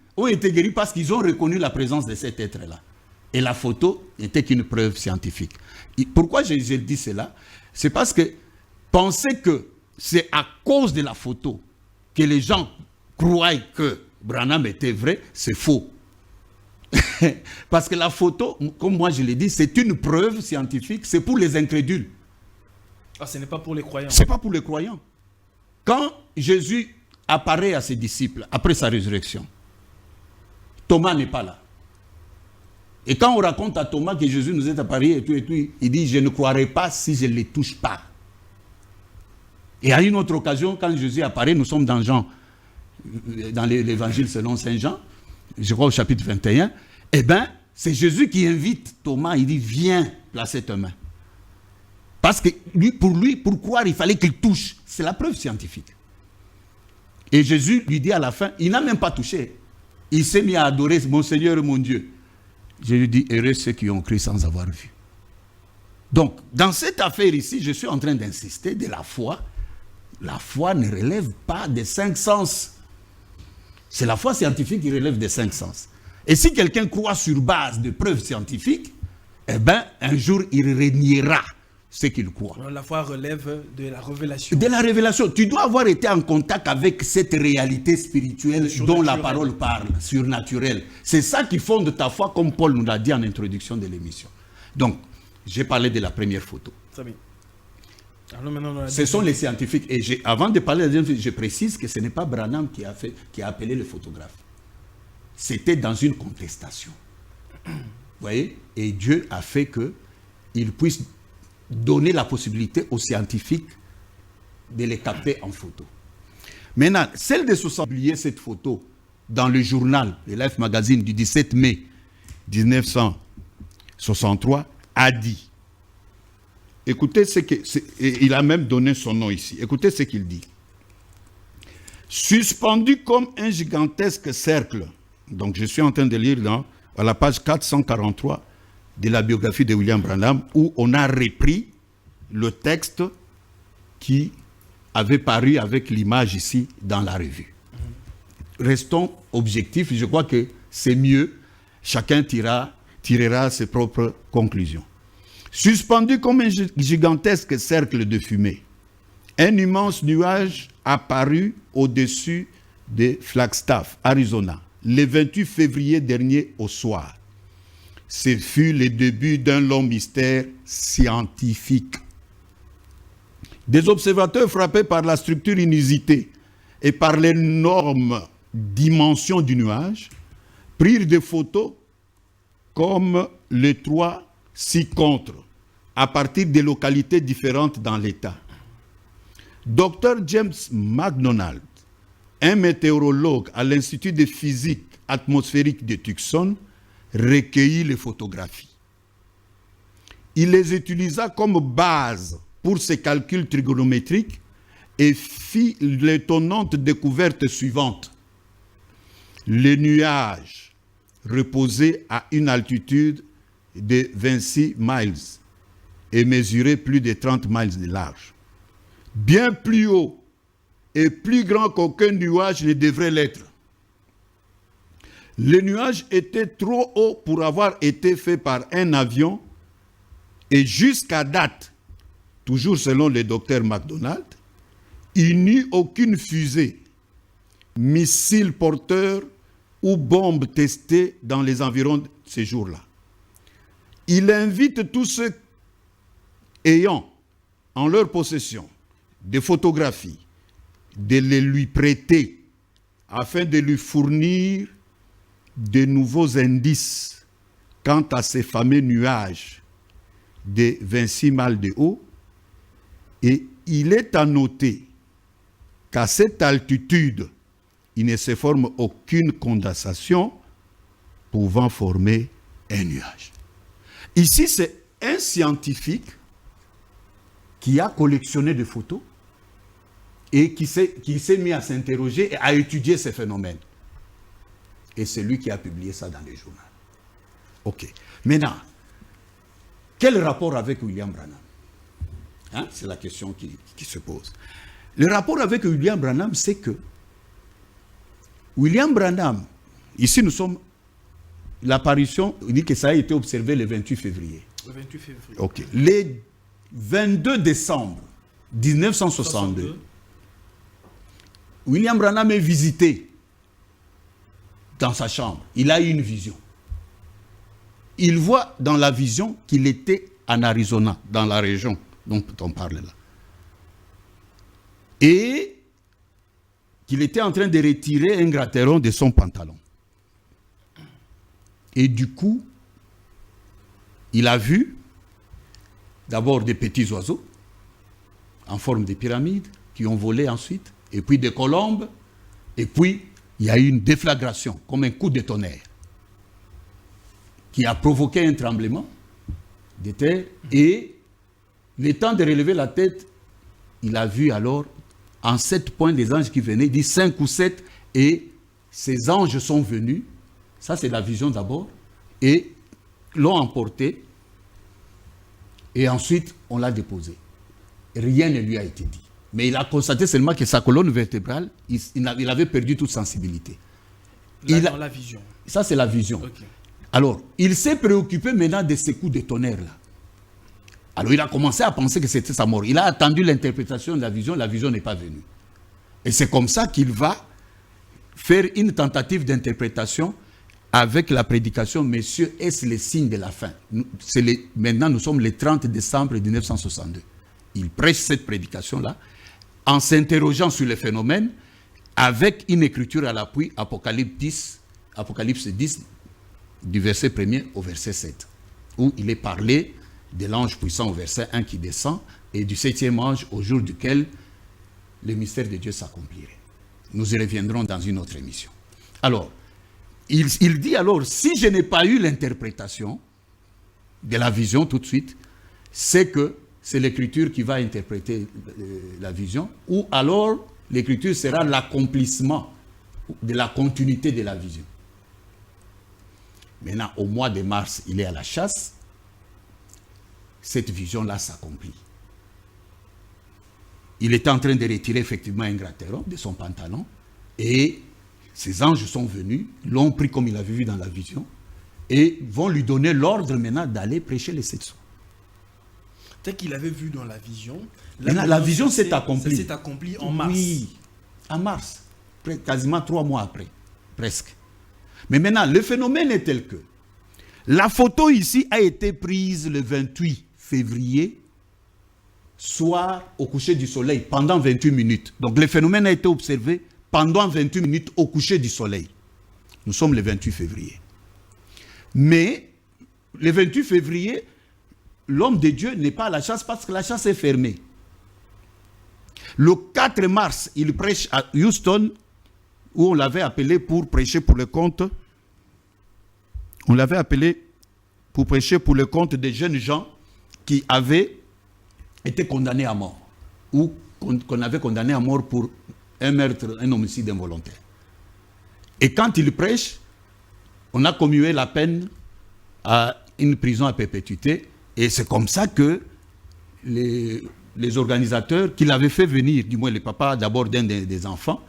parce qu'ils ont reconnu la présence de cet être-là. Et la photo n'était qu'une preuve scientifique. Et pourquoi je dis cela? C'est parce que penser que c'est à cause de la photo que les gens croient que Branham était vrai, c'est faux. Parce que la photo, comme moi je l'ai dit, c'est une preuve scientifique, c'est pour les incrédules. Ah, ce n'est pas pour les croyants. Ce n'est pas pour les croyants. Quand Jésus apparaît à ses disciples après sa résurrection, Thomas n'est pas là. Et quand on raconte à Thomas que Jésus nous est apparu et tout, il dit « Je ne croirai pas si je ne les touche pas ». Et à une autre occasion, quand Jésus apparaît, nous sommes dans Jean, dans l'évangile selon Saint Jean, je crois au chapitre 21, eh bien, c'est Jésus qui invite Thomas, il dit « Viens placer ta main ». Parce que pour croire, il fallait qu'il touche. C'est la preuve scientifique. Et Jésus lui dit à la fin, il n'a même pas touché. Il s'est mis à adorer mon Seigneur et mon Dieu. Je lui dis, heureux ceux qui ont cru sans avoir vu. Donc, dans cette affaire ici, je suis en train d'insister de la foi. La foi ne relève pas des 5 sens. C'est la foi scientifique qui relève des 5 sens. Et si quelqu'un croit sur base de preuves scientifiques, eh bien, un jour, il reniera ce qu'il croit. La foi relève de la révélation. De la révélation. Tu dois avoir été en contact avec cette réalité spirituelle dont la parole parle, surnaturelle. C'est ça qui fonde ta foi, comme Paul nous l'a dit en introduction de l'émission. Donc, j'ai parlé de la première photo. Très bien. Alors maintenant, ce sont les scientifiques. Et avant de parler des scientifiques, je précise que ce n'est pas Branham qui a appelé le photographe. C'était dans une contestation. Vous voyez? Et Dieu a fait qu'il puisse donner la possibilité aux scientifiques de les capter en photo. Maintenant, celle de se publier cette photo dans le journal, le Life Magazine du 17 mai 1963, a dit, écoutez ce que, il a même donné son nom ici, écoutez ce qu'il dit. Suspendu comme un gigantesque cercle, donc je suis en train de lire à la page 443 de la biographie de William Branham, où on a repris le texte qui avait paru avec l'image ici dans la revue. Restons objectifs, je crois que c'est mieux, chacun tirera ses propres conclusions. Suspendu comme un gigantesque cercle de fumée, un immense nuage apparut au-dessus de Flagstaff, Arizona, le 28 février dernier au soir. Ce fut le début d'un long mystère scientifique. Des observateurs frappés par la structure inusitée et par l'énorme dimension du nuage prirent des photos comme les 3 ci-contre à partir de localités différentes dans l'État. Dr. James McDonald, un météorologue à l'Institut de physique atmosphérique de Tucson, recueillit les photographies. Il les utilisa comme base pour ses calculs trigonométriques et fit l'étonnante découverte suivante. Les nuages reposaient à une altitude de 26 miles et mesuraient plus de 30 miles de large. Bien plus haut et plus grand qu'aucun nuage ne devrait l'être. Les nuages étaient trop hauts pour avoir été faits par un avion et jusqu'à date, toujours selon le docteur McDonald, il n'y eut aucune fusée, missile porteur ou bombe testée dans les environs de ces jours-là. Il invite tous ceux ayant en leur possession des photographies de les lui prêter afin de lui fournir de nouveaux indices quant à ces fameux nuages de 26 miles de haut. Et il est à noter qu'à cette altitude, il ne se forme aucune condensation pouvant former un nuage. Ici, c'est un scientifique qui a collectionné des photos et qui s'est mis à s'interroger et à étudier ces phénomènes. Et c'est lui qui a publié ça dans les journaux. OK. Maintenant, quel rapport avec William Branham? Hein? C'est la question qui se pose. Le rapport avec William Branham, c'est que William Branham, ici nous sommes, l'apparition, il dit que ça a été observé le 28 février. Le 28 février. OK. Le 22 décembre 1962, William Branham est visité dans sa chambre. Il a eu une vision. Il voit dans la vision qu'il était en Arizona, dans la région dont on parle là. Et qu'il était en train de retirer un gratteron de son pantalon. Et du coup, il a vu d'abord des petits oiseaux en forme de pyramide qui ont volé ensuite, et puis des colombes, et puis il y a eu une déflagration, comme un coup de tonnerre, qui a provoqué un tremblement de terre, et le temps de relever la tête, il a vu alors en 7 points des anges qui venaient, il dit 5 ou 7, et ces anges sont venus, ça c'est la vision d'abord, et l'ont emporté, et ensuite on l'a déposé. Rien ne lui a été dit. Mais il a constaté seulement que sa colonne vertébrale, il avait perdu toute sensibilité. Dans la vision. Ça c'est la vision. Okay. Alors, il s'est préoccupé maintenant de ces coups de tonnerre-là. Alors, il a commencé à penser que c'était sa mort. Il a attendu l'interprétation de la vision n'est pas venue. Et c'est comme ça qu'il va faire une tentative d'interprétation avec la prédication « Messieurs, est-ce le signe de la fin ?» Maintenant, nous sommes le 30 décembre 1962. Il prêche cette prédication-là en s'interrogeant sur les phénomènes avec une écriture à l'appui, Apocalypse 10, du verset 1er au verset 7, où il est parlé de l'ange puissant au verset 1 qui descend et du 7e ange au jour duquel le mystère de Dieu s'accomplirait. Nous y reviendrons dans une autre émission. Alors, il dit alors, si je n'ai pas eu l'interprétation de la vision tout de suite, c'est que c'est l'écriture qui va interpréter la vision, ou alors l'écriture sera l'accomplissement de la continuité de la vision. Maintenant, au mois de mars, il est à la chasse. Cette vision-là s'accomplit. Il était en train de retirer effectivement un gratteron de son pantalon et ces anges sont venus, l'ont pris comme il avait vu dans la vision et vont lui donner l'ordre maintenant d'aller prêcher les 700. Tel qu'il avait vu dans la vision. La vision s'est accomplie. Ça s'est accompli en mars. Oui, en mars, quasiment 3 mois après, presque. Mais maintenant, le phénomène est tel que la photo ici a été prise le 28 février, soir au coucher du soleil, pendant 28 minutes. Donc le phénomène a été observé pendant 28 minutes au coucher du soleil. Nous sommes le 28 février. Mais le 28 février, l'homme de Dieu n'est pas à la chasse parce que la chasse est fermée. Le 4 mars, il prêche à Houston, où on l'avait appelé pour prêcher pour le compte. On l'avait appelé pour prêcher pour le compte des jeunes gens qui avaient été condamnés à mort, ou qu'on avait condamné à mort pour un meurtre, un homicide involontaire. Et quand il prêche, on a commué la peine à une prison à perpétuité. Et c'est comme ça que les organisateurs qui l'avaient fait venir, du moins le papa d'abord d'un des enfants,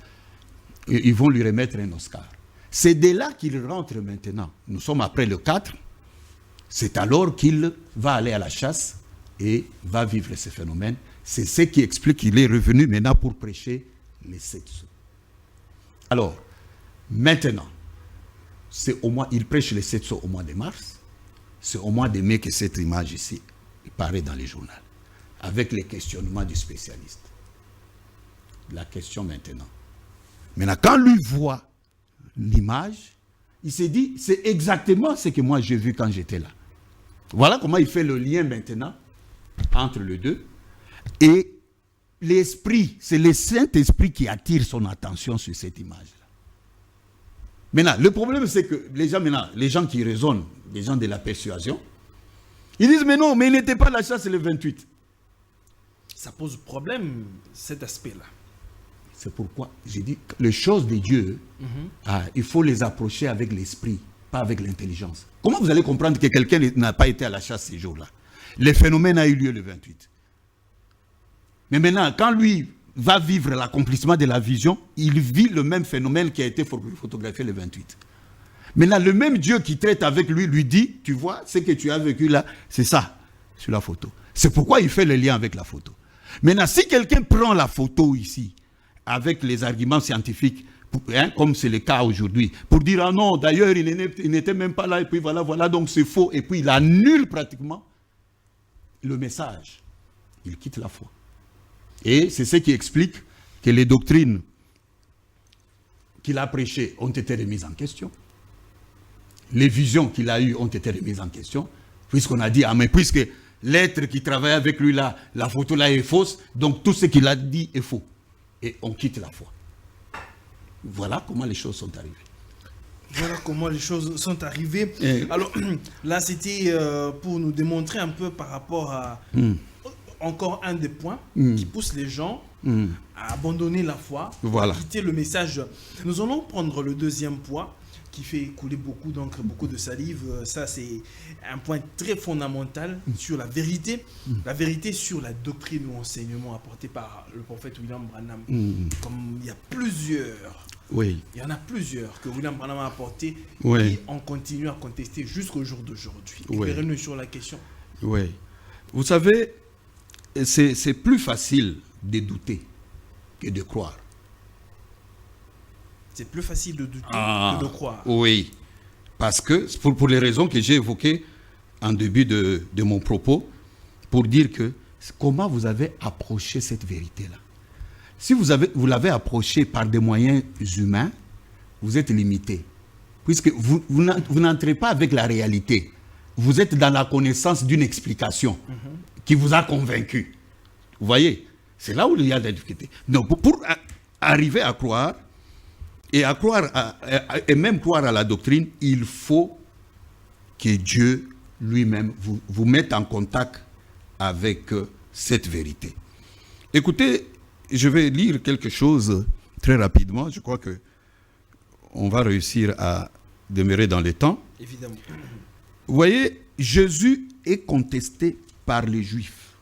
ils vont lui remettre un Oscar. C'est de là qu'il rentre maintenant. Nous sommes après le 4. C'est alors qu'il va aller à la chasse et va vivre ce phénomène. C'est ce qui explique qu'il est revenu maintenant pour prêcher les 7 sous. Alors, maintenant, il prêche les 7 sous au mois de mars. C'est au mois de mai que cette image ici paraît dans les journaux, avec les questionnements du spécialiste. La question maintenant. Maintenant, quand lui voit l'image, il s'est dit, c'est exactement ce que moi j'ai vu quand j'étais là. Voilà comment il fait le lien maintenant entre les deux. Et l'esprit, c'est le Saint-Esprit qui attire son attention sur cette image-là. Maintenant, le problème, c'est que les gens qui raisonnent, les gens de la persuasion, ils disent, mais non, mais il n'était pas à la chasse le 28. Ça pose problème, cet aspect-là. C'est pourquoi j'ai dit que les choses de Dieu, il faut les approcher avec l'esprit, pas avec l'intelligence. Comment vous allez comprendre que quelqu'un n'a pas été à la chasse ces jours-là? Le phénomène a eu lieu le 28. Mais maintenant, quand lui va vivre l'accomplissement de la vision, il vit le même phénomène qui a été photographié le 28. Maintenant, le même Dieu qui traite avec lui, lui dit, tu vois, ce que tu as vécu là, c'est ça, sur la photo. C'est pourquoi il fait le lien avec la photo. Maintenant, si quelqu'un prend la photo ici, avec les arguments scientifiques, comme c'est le cas aujourd'hui, pour dire, ah non, d'ailleurs, il n'était même pas là, et puis voilà, donc c'est faux, et puis il annule pratiquement le message. Il quitte la foi. Et c'est ce qui explique que les doctrines qu'il a prêchées ont été remises en question. Les visions qu'il a eues ont été remises en question, puisqu'on a dit, ah mais puisque l'être qui travaille avec lui là, la photo là est fausse, donc tout ce qu'il a dit est faux. Et on quitte la foi. Voilà comment les choses sont arrivées. Voilà comment les choses sont arrivées. Alors là, c'était pour nous démontrer un peu par rapport à encore un des points qui pousse les gens à abandonner la foi, à quitter le message. Nous allons prendre le deuxième point qui fait couler beaucoup d'encre, beaucoup de salive. Ça, c'est un point très fondamental sur la vérité sur la doctrine ou enseignement apporté par le prophète William Branham. Comme il y a plusieurs, il y en a plusieurs que William Branham a apporté et on continue à contester jusqu'au jour d'aujourd'hui. Éclairez-nous sur la question. Oui. Vous savez, c'est plus facile de douter que de croire. C'est plus facile de douter que de croire. Oui, parce que, pour les raisons que j'ai évoquées en début de mon propos, pour dire que comment vous avez approché cette vérité-là. Si vous l'avez approchée par des moyens humains, vous êtes limité. Puisque vous n'entrez pas avec la réalité. Vous êtes dans la connaissance d'une explication qui vous a convaincu. Vous voyez, c'est là où il y a la difficulté. Donc, pour arriver à croire, et même croire à la doctrine, il faut que Dieu lui-même vous mette en contact avec cette vérité. Écoutez, je vais lire quelque chose très rapidement. Je crois que on va réussir à demeurer dans le temps. Évidemment. Vous voyez, Jésus est contesté par les Juifs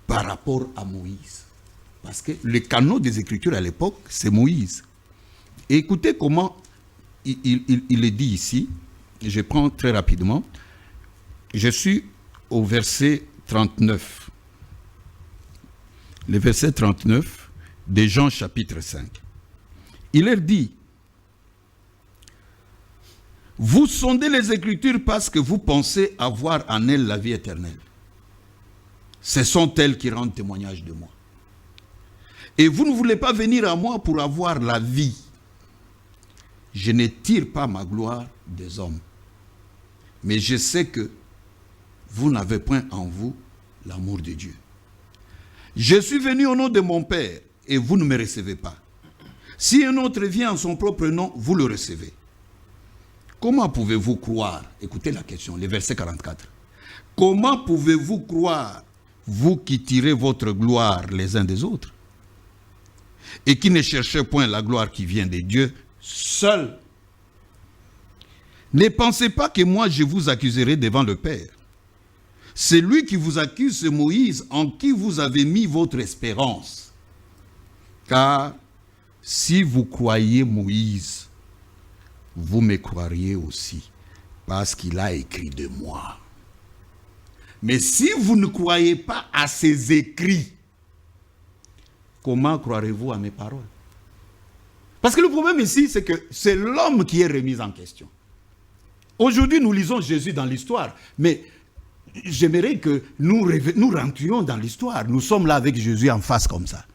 par rapport à Moïse. Parce que le canon des Écritures à l'époque, c'est Moïse. Et écoutez comment il est dit ici. Je prends très rapidement. Je suis au verset 39. Le verset 39 de Jean chapitre 5. Il leur dit, vous sondez les Écritures parce que vous pensez avoir en elles la vie éternelle. Ce sont elles qui rendent témoignage de moi. Et vous ne voulez pas venir à moi pour avoir la vie. Je ne tire pas ma gloire des hommes. Mais je sais que vous n'avez point en vous l'amour de Dieu. Je suis venu au nom de mon Père et vous ne me recevez pas. Si un autre vient en son propre nom, vous le recevez. Comment pouvez-vous croire? Écoutez la question, le verset 44. Comment pouvez-vous croire, vous qui tirez votre gloire les uns des autres, et qui ne cherchez point la gloire qui vient de Dieu seul? Ne pensez pas que moi je vous accuserai devant le Père. C'est lui qui vous accuse, c'est Moïse, en qui vous avez mis votre espérance. Car si vous croyez Moïse, vous me croiriez aussi, parce qu'il a écrit de moi. Mais si vous ne croyez pas à ses écrits, comment croirez-vous à mes paroles? Parce que le problème ici, c'est que c'est l'homme qui est remis en question. Aujourd'hui, nous lisons Jésus dans l'histoire, mais j'aimerais que nous rentrions dans l'histoire. Nous sommes là avec Jésus en face comme ça.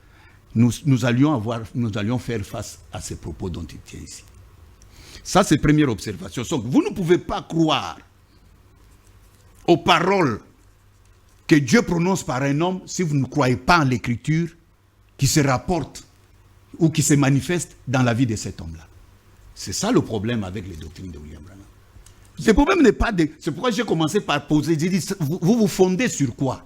Nous allions faire face à ces propos dont il tient ici. Ça, c'est la première observation. Donc, vous ne pouvez pas croire aux paroles que Dieu prononce par un homme si vous ne croyez pas en l'écriture qui se rapporte ou qui se manifeste dans la vie de cet homme-là. C'est ça le problème avec les doctrines de William Branham. Le problème n'est pas de... C'est pourquoi j'ai commencé par poser, j'ai dit, vous vous fondez sur quoi?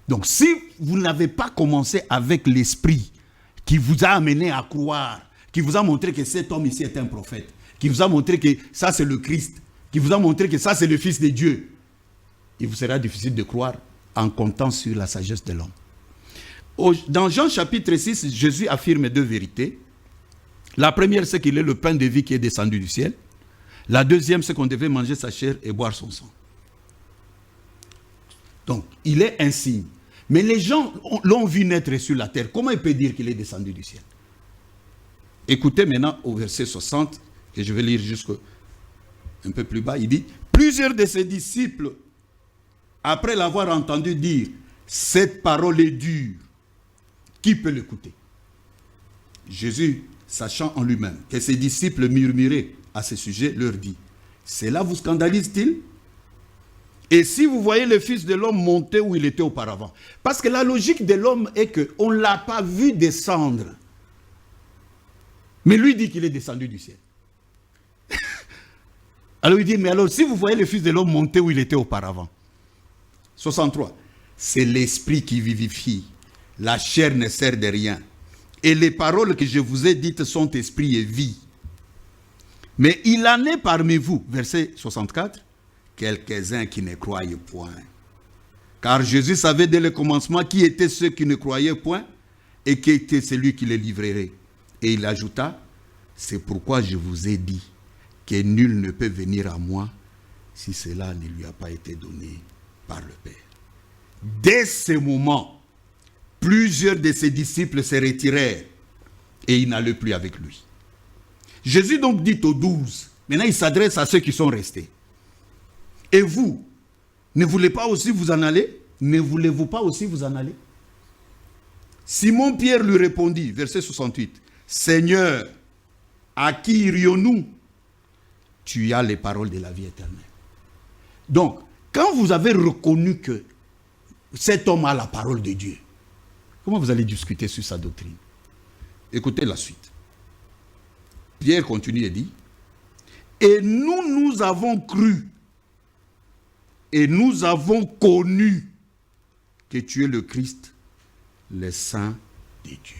Donc si vous n'avez pas commencé avec l'esprit qui vous a amené à croire, qui vous a montré que cet homme ici est un prophète, qui vous a montré que ça c'est le Christ, qui vous a montré que ça c'est le Fils de Dieu, il vous sera difficile de croire en comptant sur la sagesse de l'homme. Dans Jean chapitre 6, Jésus affirme deux vérités. La première, c'est qu'il est le pain de vie qui est descendu du ciel. La deuxième, c'est qu'on devait manger sa chair et boire son sang. Donc, il est un signe. Mais les gens l'ont vu naître sur la terre. Comment il peut dire qu'il est descendu du ciel? Écoutez maintenant au verset 60, que je vais lire jusqu'un peu plus bas. Il dit, plusieurs de ses disciples, après l'avoir entendu dire, cette parole est dure, qui peut l'écouter? Jésus, sachant en lui-même que ses disciples murmuraient à ce sujet, leur dit, cela vous scandalise-t-il? Et si vous voyez le Fils de l'homme monter où il était auparavant? Parce que la logique de l'homme est qu'on ne l'a pas vu descendre. Mais lui dit qu'il est descendu du ciel. Alors il dit, mais alors si vous voyez le Fils de l'homme monter où il était auparavant? 63. C'est l'esprit qui vivifie. La chair ne sert de rien. Et les paroles que je vous ai dites sont esprit et vie. Mais il en est parmi vous, verset 64, quelques-uns qui ne croient point. Car Jésus savait dès le commencement qui étaient ceux qui ne croyaient point et qui était celui qui les livrerait. Et il ajouta, c'est pourquoi je vous ai dit que nul ne peut venir à moi si cela ne lui a pas été donné par le Père. Dès ce moment, plusieurs de ses disciples se retirèrent et ils n'allaient plus avec lui. Jésus donc dit aux 12, maintenant il s'adresse à ceux qui sont restés. Et vous, ne voulez pas aussi vous en aller? Ne voulez-vous pas aussi vous en aller? Simon-Pierre lui répondit, verset 68, Seigneur, à qui irions-nous? Tu as les paroles de la vie éternelle. Donc, quand vous avez reconnu que cet homme a la parole de Dieu, comment vous allez discuter sur sa doctrine? Écoutez la suite. Pierre continue et dit, et nous avons cru et nous avons connu que tu es le Christ, le Saint de Dieu.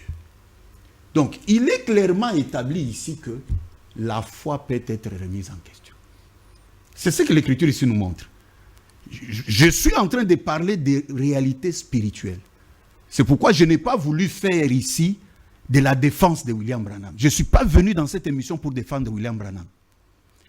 Donc, il est clairement établi ici que la foi peut être remise en question. C'est ce que l'Écriture ici nous montre. Je suis en train de parler des réalités spirituelles. C'est pourquoi je n'ai pas voulu faire ici de la défense de William Branham. Je ne suis pas venu dans cette émission pour défendre William Branham.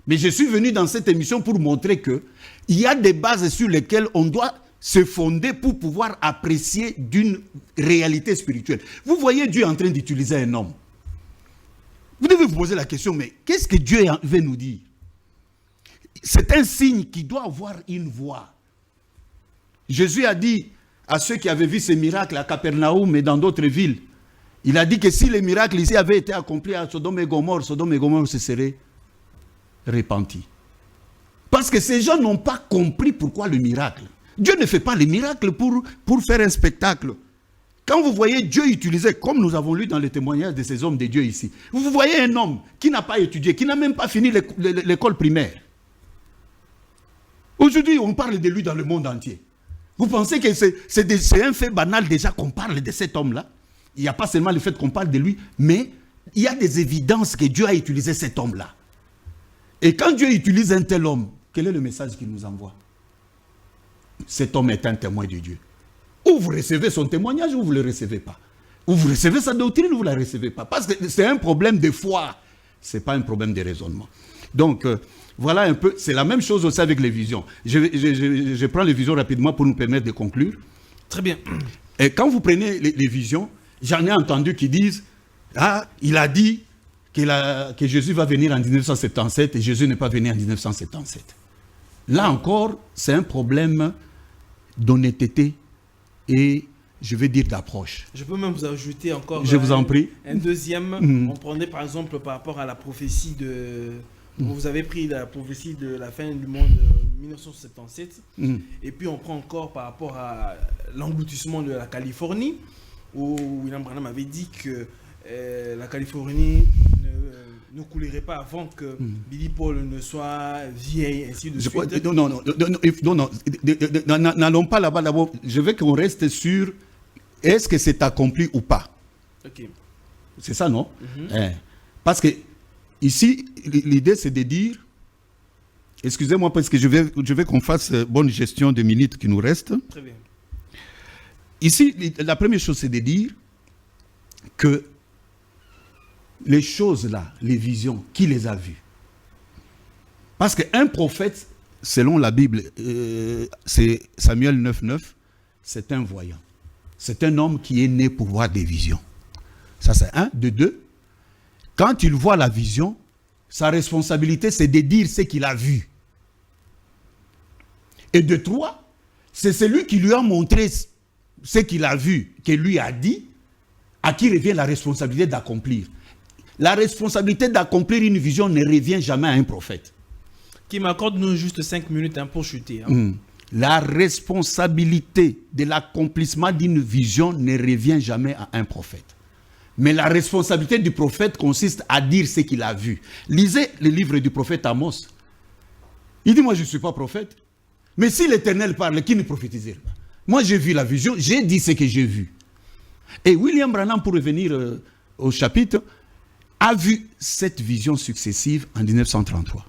Mais je suis venu dans cette émission pour montrer qu'il y a des bases sur lesquelles on doit se fonder pour pouvoir apprécier d'une réalité spirituelle. Vous voyez Dieu en train d'utiliser un homme. Vous devez vous poser la question, mais qu'est-ce que Dieu veut nous dire? C'est un signe qui doit avoir une voix. Jésus a dit à ceux qui avaient vu ces miracles à Capernaum et dans d'autres villes, il a dit que si les miracles ici avaient été accomplis à Sodome et Gomorrhe se seraient repentis. Parce que ces gens n'ont pas compris pourquoi le miracle. Dieu ne fait pas les miracles pour faire un spectacle. Quand vous voyez Dieu utiliser, comme nous avons lu dans les témoignages de ces hommes de Dieu ici, vous voyez un homme qui n'a pas étudié, qui n'a même pas fini l'école primaire. Aujourd'hui, on parle de lui dans le monde entier. Vous pensez que c'est un fait banal déjà qu'on parle de cet homme-là? Il n'y a pas seulement le fait qu'on parle de lui, mais il y a des évidences que Dieu a utilisé cet homme-là. Et quand Dieu utilise un tel homme, quel est le message qu'il nous envoie? Cet homme est un témoin de Dieu. Ou vous recevez son témoignage ou vous ne le recevez pas. Ou vous recevez sa doctrine ou vous ne la recevez pas. Parce que c'est un problème de foi. Ce n'est pas un problème de raisonnement. Donc, voilà un peu, c'est la même chose aussi avec les visions. Je prends les visions rapidement pour nous permettre de conclure. Très bien. Et quand vous prenez les visions, j'en ai entendu qui disent, il a dit que Jésus va venir en 1977 et Jésus n'est pas venu en 1977. Là encore, c'est un problème d'honnêteté et, je vais dire, d'approche. Je peux même vous ajouter encore je vous en prie. Un deuxième. On prenait par exemple par rapport à la prophétie de... Vous avez pris la prophétie de la fin du monde 1977. Et puis on prend encore par rapport à l'engloutissement de la Californie, où William Branham avait dit que la Californie ne coulerait pas avant que Billy Paul ne soit vieille, ainsi de suite. N'allons pas là-bas d'abord. Je veux qu'on reste sur est-ce que c'est accompli ou pas. Okay. C'est ça, non? Parce que ici, l'idée c'est de dire, excusez-moi parce que je veux qu'on fasse bonne gestion des minutes qui nous restent. Très bien. Ici, la première chose c'est de dire que les choses là, les visions, qui les a vues? Parce qu'un prophète, selon la Bible, c'est Samuel 9:9, c'est un voyant. C'est un homme qui est né pour voir des visions. Ça c'est un. De deux, quand il voit la vision, sa responsabilité c'est de dire ce qu'il a vu. Et de trois, c'est celui qui lui a montré ce qu'il a vu, qu'il lui a dit, à qui revient la responsabilité d'accomplir. La responsabilité d'accomplir une vision ne revient jamais à un prophète. Qui m'accorde nous juste 5 minutes pour chuter. La responsabilité de l'accomplissement d'une vision ne revient jamais à un prophète. Mais la responsabilité du prophète consiste à dire ce qu'il a vu. Lisez le livre du prophète Amos. Il dit, moi je ne suis pas prophète. Mais si l'Éternel parle, qui ne prophétisera pas? Moi j'ai vu la vision, j'ai dit ce que j'ai vu. Et William Branham, pour revenir au chapitre, a vu cette vision successive en 1933,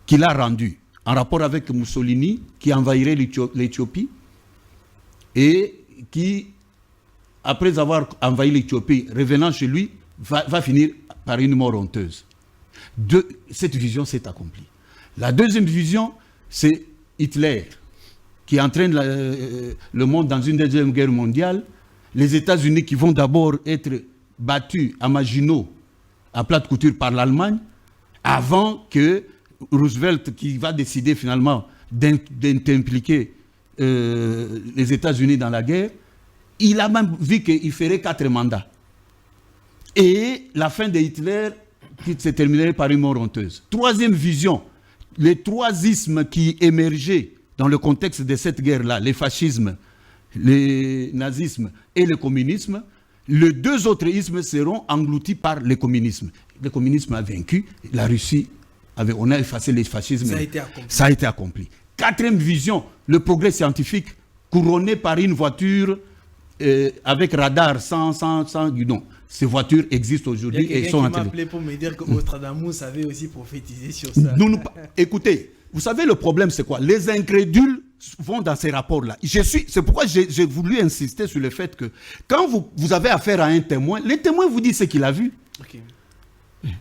qu'il a rendue en rapport avec Mussolini, qui envahirait l'Éthiopie, et qui, après avoir envahi l'Éthiopie, revenant chez lui, va finir par une mort honteuse. Cette vision s'est accomplie. La deuxième vision, c'est Hitler, qui entraîne le monde dans une deuxième guerre mondiale, les États-Unis qui vont d'abord être battus à Maginot, à plate couture par l'Allemagne, avant que Roosevelt, qui va décider finalement d'impliquer les États-Unis dans la guerre, il a même vu qu'il ferait 4 mandats. Et la fin de Hitler qui se terminerait par une mort honteuse. Troisième vision, les trois ismes qui émergeaient dans le contexte de cette guerre-là, le fascisme, le nazisme et le communisme, les deux autres ismes seront engloutis par le communisme. Le communisme a vaincu, la Russie, on a effacé le fascisme. Ça a été accompli. Quatrième vision, le progrès scientifique couronné par une voiture avec radar sans guidon. Ces voitures existent aujourd'hui et sont intelligentes. Il y a quelqu'un qui m'a appelé pour me dire que Nostradamus avait aussi prophétisé sur ça. Écoutez, vous savez le problème c'est quoi? Les incrédules vont dans ces rapports-là. C'est pourquoi j'ai voulu insister sur le fait que quand vous avez affaire à un témoin, le témoin vous dit ce qu'il a vu. Okay.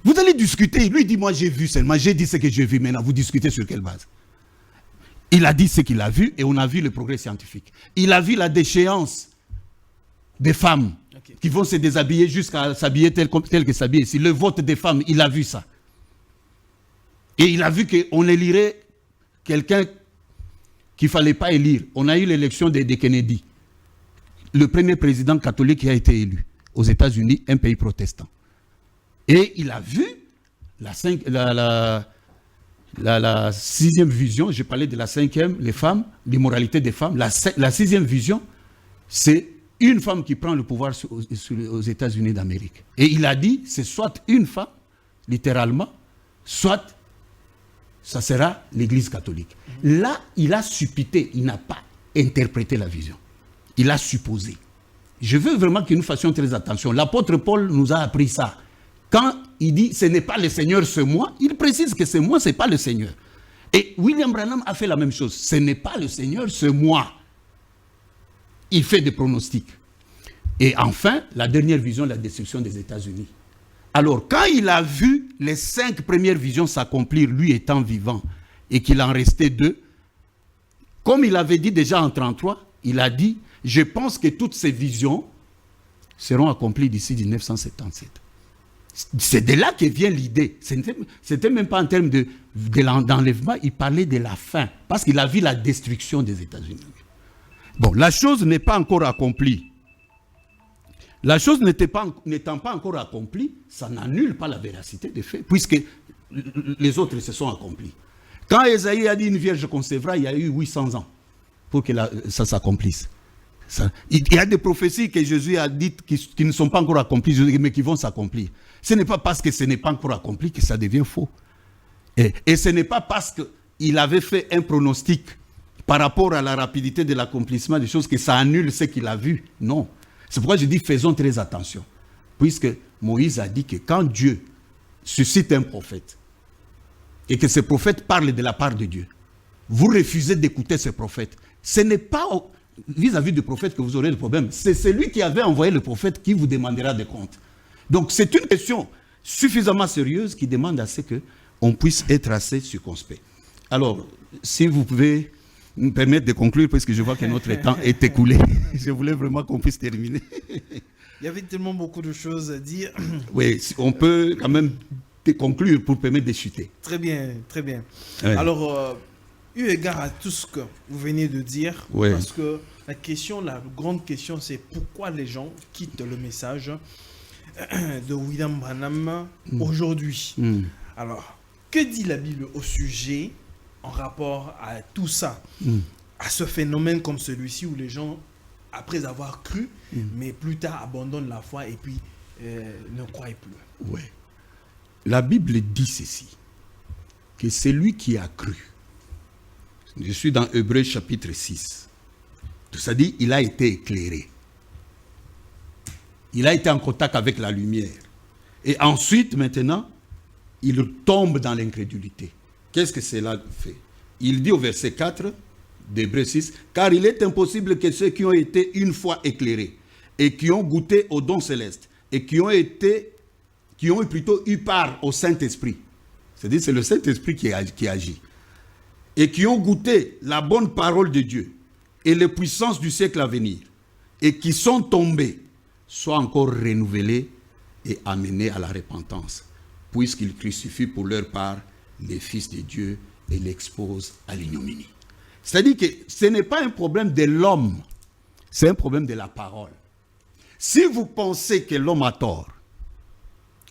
Vous allez discuter. Lui dit, moi j'ai vu seulement, j'ai dit ce que j'ai vu. Maintenant, vous discutez sur quelle base? Il a dit ce qu'il a vu et on a vu le progrès scientifique. Il a vu la déchéance des femmes qui vont se déshabiller jusqu'à s'habiller tel que s'habiller ici. Le vote des femmes, il a vu ça. Et il a vu qu'on élirait quelqu'un qu'il ne fallait pas élire. On a eu l'élection de Kennedy. Le premier président catholique qui a été élu aux États-Unis, un pays protestant. Et il a vu la sixième vision, j'ai parlé de la cinquième, les femmes, l'immoralité des femmes. La sixième vision, c'est une femme qui prend le pouvoir aux États-Unis d'Amérique. Et il a dit, c'est soit une femme, littéralement, soit ça sera l'Église catholique. Là, il a suppité, il n'a pas interprété la vision. Il a supposé. Je veux vraiment que nous fassions très attention. L'apôtre Paul nous a appris ça. Quand il dit, ce n'est pas le Seigneur, c'est moi, il précise que c'est moi, ce n'est pas le Seigneur. Et William Branham a fait la même chose. Ce n'est pas le Seigneur, c'est moi. Il fait des pronostics. Et enfin, la dernière vision, la destruction des États-Unis. Alors, quand il a vu les 5 premières visions s'accomplir, lui étant vivant, et qu'il en restait 2, comme il avait dit déjà en 1933, il a dit, je pense que toutes ces visions seront accomplies d'ici 1977. C'est de là que vient l'idée. C'était même pas en termes d'enlèvement, il parlait de la fin, parce qu'il a vu la destruction des États-Unis. Bon, la chose n'est pas encore accomplie. La chose n'étant pas encore accomplie, ça n'annule pas la véracité des faits, puisque les autres se sont accomplis. Quand Ésaïe a dit une vierge concevra, il y a eu 800 ans pour que ça s'accomplisse. Il y a des prophéties que Jésus a dites qui ne sont pas encore accomplies, mais qui vont s'accomplir. Ce n'est pas parce que ce n'est pas encore accompli que ça devient faux. Et ce n'est pas parce qu'il avait fait un pronostic par rapport à la rapidité de l'accomplissement des choses que ça annule ce qu'il a vu. Non. C'est pourquoi je dis faisons très attention. Puisque Moïse a dit que quand Dieu suscite un prophète et que ce prophète parle de la part de Dieu, vous refusez d'écouter ce prophète. Ce n'est pas vis-à-vis du prophète que vous aurez le problème. C'est celui qui avait envoyé le prophète qui vous demandera des comptes. Donc c'est une question suffisamment sérieuse qui demande à ce qu'on puisse être assez circonspect. Alors, si vous pouvez me permettre de conclure, parce que je vois que notre temps est écoulé. Je voulais vraiment qu'on puisse terminer. Il y avait tellement beaucoup de choses à dire. Oui, on peut quand même conclure pour permettre de chuter. Très bien, très bien. Ouais. Alors, eu égard à tout ce que vous venez de dire, ouais. Parce que la grande question, c'est pourquoi les gens quittent le message de William Branham aujourd'hui. Alors, que dit la Bible au sujet en rapport à tout ça, à ce phénomène comme celui-ci où les gens, après avoir cru, mais plus tard abandonnent la foi et puis ne croient plus. Oui. La Bible dit ceci, que celui qui a cru, je suis dans Hébreux chapitre 6, ça dit il a été éclairé. Il a été en contact avec la lumière. Et ensuite, maintenant, il tombe dans l'incrédulité. Qu'est-ce que cela fait? Il dit au verset 4 d'Hébreux 6, « Car il est impossible que ceux qui ont été une fois éclairés et qui ont goûté au don céleste et qui ont plutôt eu part au Saint-Esprit, c'est-à-dire c'est le Saint-Esprit qui agit, et qui ont goûté la bonne parole de Dieu et les puissances du siècle à venir, et qui sont tombés, soient encore renouvelés et amenés à la repentance, puisqu'ils crucifient pour leur part les fils de Dieu et l'exposent à l'ignominie. » C'est-à-dire que ce n'est pas un problème de l'homme, c'est un problème de la parole. Si vous pensez que l'homme a tort,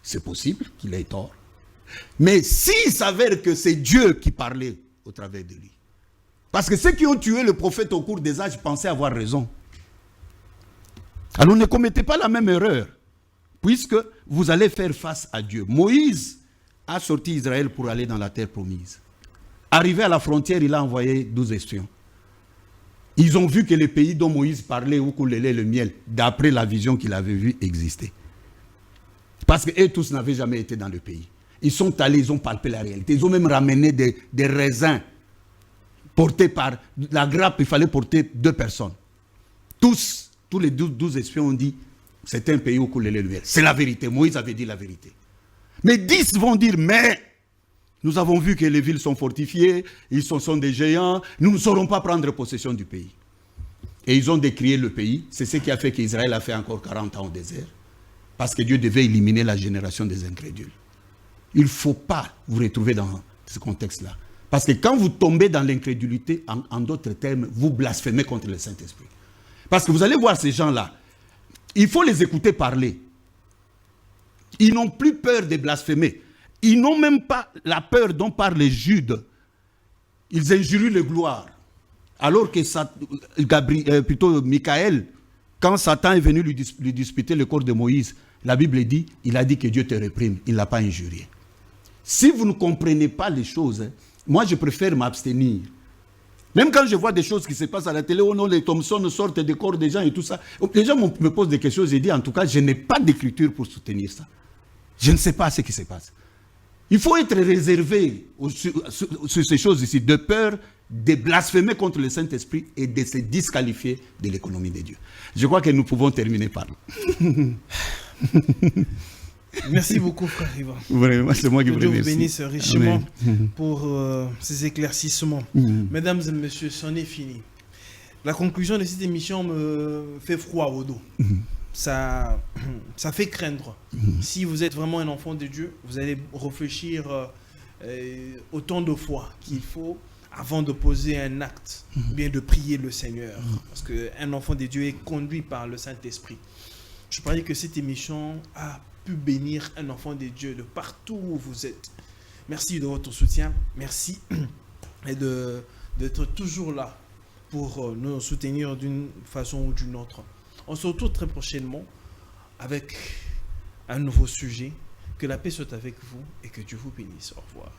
c'est possible qu'il ait tort. Mais s'il s'avère que c'est Dieu qui parlait au travers de lui, parce que ceux qui ont tué le prophète au cours des âges pensaient avoir raison. Alors ne commettez pas la même erreur, puisque vous allez faire face à Dieu. Moïse a sorti Israël pour aller dans la terre promise. Arrivé à la frontière, il a envoyé 12 espions. Ils ont vu que le pays dont Moïse parlait, où coulait le miel, d'après la vision qu'il avait vue, existait. Parce qu'eux tous n'avaient jamais été dans le pays. Ils sont allés, ils ont palpé la réalité. Ils ont même ramené des raisins portés par la grappe. Il fallait porter 2 personnes. Tous les 12 espions ont dit, c'est un pays où coulait le miel. C'est la vérité. Moïse avait dit la vérité. Mais 10 vont dire, mais nous avons vu que les villes sont fortifiées, ils sont des géants, nous ne saurons pas prendre possession du pays. Et ils ont décrié le pays. C'est ce qui a fait qu'Israël a fait encore 40 ans au désert. Parce que Dieu devait éliminer la génération des incrédules. Il ne faut pas vous retrouver dans ce contexte-là. Parce que quand vous tombez dans l'incrédulité, en d'autres termes, vous blasphémez contre le Saint-Esprit. Parce que vous allez voir ces gens-là, il faut les écouter parler. Ils n'ont plus peur de blasphémer. Ils n'ont même pas la peur dont parle Jude. Ils injurient le gloire. Alors que Michaël, quand Satan est venu lui disputer le corps de Moïse, la Bible dit, il a dit que Dieu te réprime. Il ne l'a pas injurié. Si vous ne comprenez pas les choses, moi je préfère m'abstenir. Même quand je vois des choses qui se passent à la télé, oh non, les Thompson sortent des corps des gens et tout ça. Les gens me posent des questions, je dis en tout cas, je n'ai pas d'écriture pour soutenir ça. Je ne sais pas ce qui se passe. Il faut être réservé sur ces choses ici, de peur de blasphémer contre le Saint-Esprit et de se disqualifier de l'économie de Dieu. Je crois que nous pouvons terminer par là. Merci beaucoup, frère Ivan. Vraiment, c'est moi qui vous remercie. Que Dieu vous bénisse richement pour ces éclaircissements. Mesdames et messieurs, c'en est fini. La conclusion de cette émission me fait froid au dos. Ça fait craindre. Si vous êtes vraiment un enfant de Dieu, vous allez réfléchir autant de fois qu'il faut avant de poser un acte, bien de prier le Seigneur. Parce qu'un enfant de Dieu est conduit par le Saint-Esprit. Je parie que cette émission a pu bénir un enfant de Dieu de partout où vous êtes. Merci de votre soutien. Merci et d'être toujours là pour nous soutenir d'une façon ou d'une autre. On se retrouve très prochainement avec un nouveau sujet. Que la paix soit avec vous et que Dieu vous bénisse. Au revoir.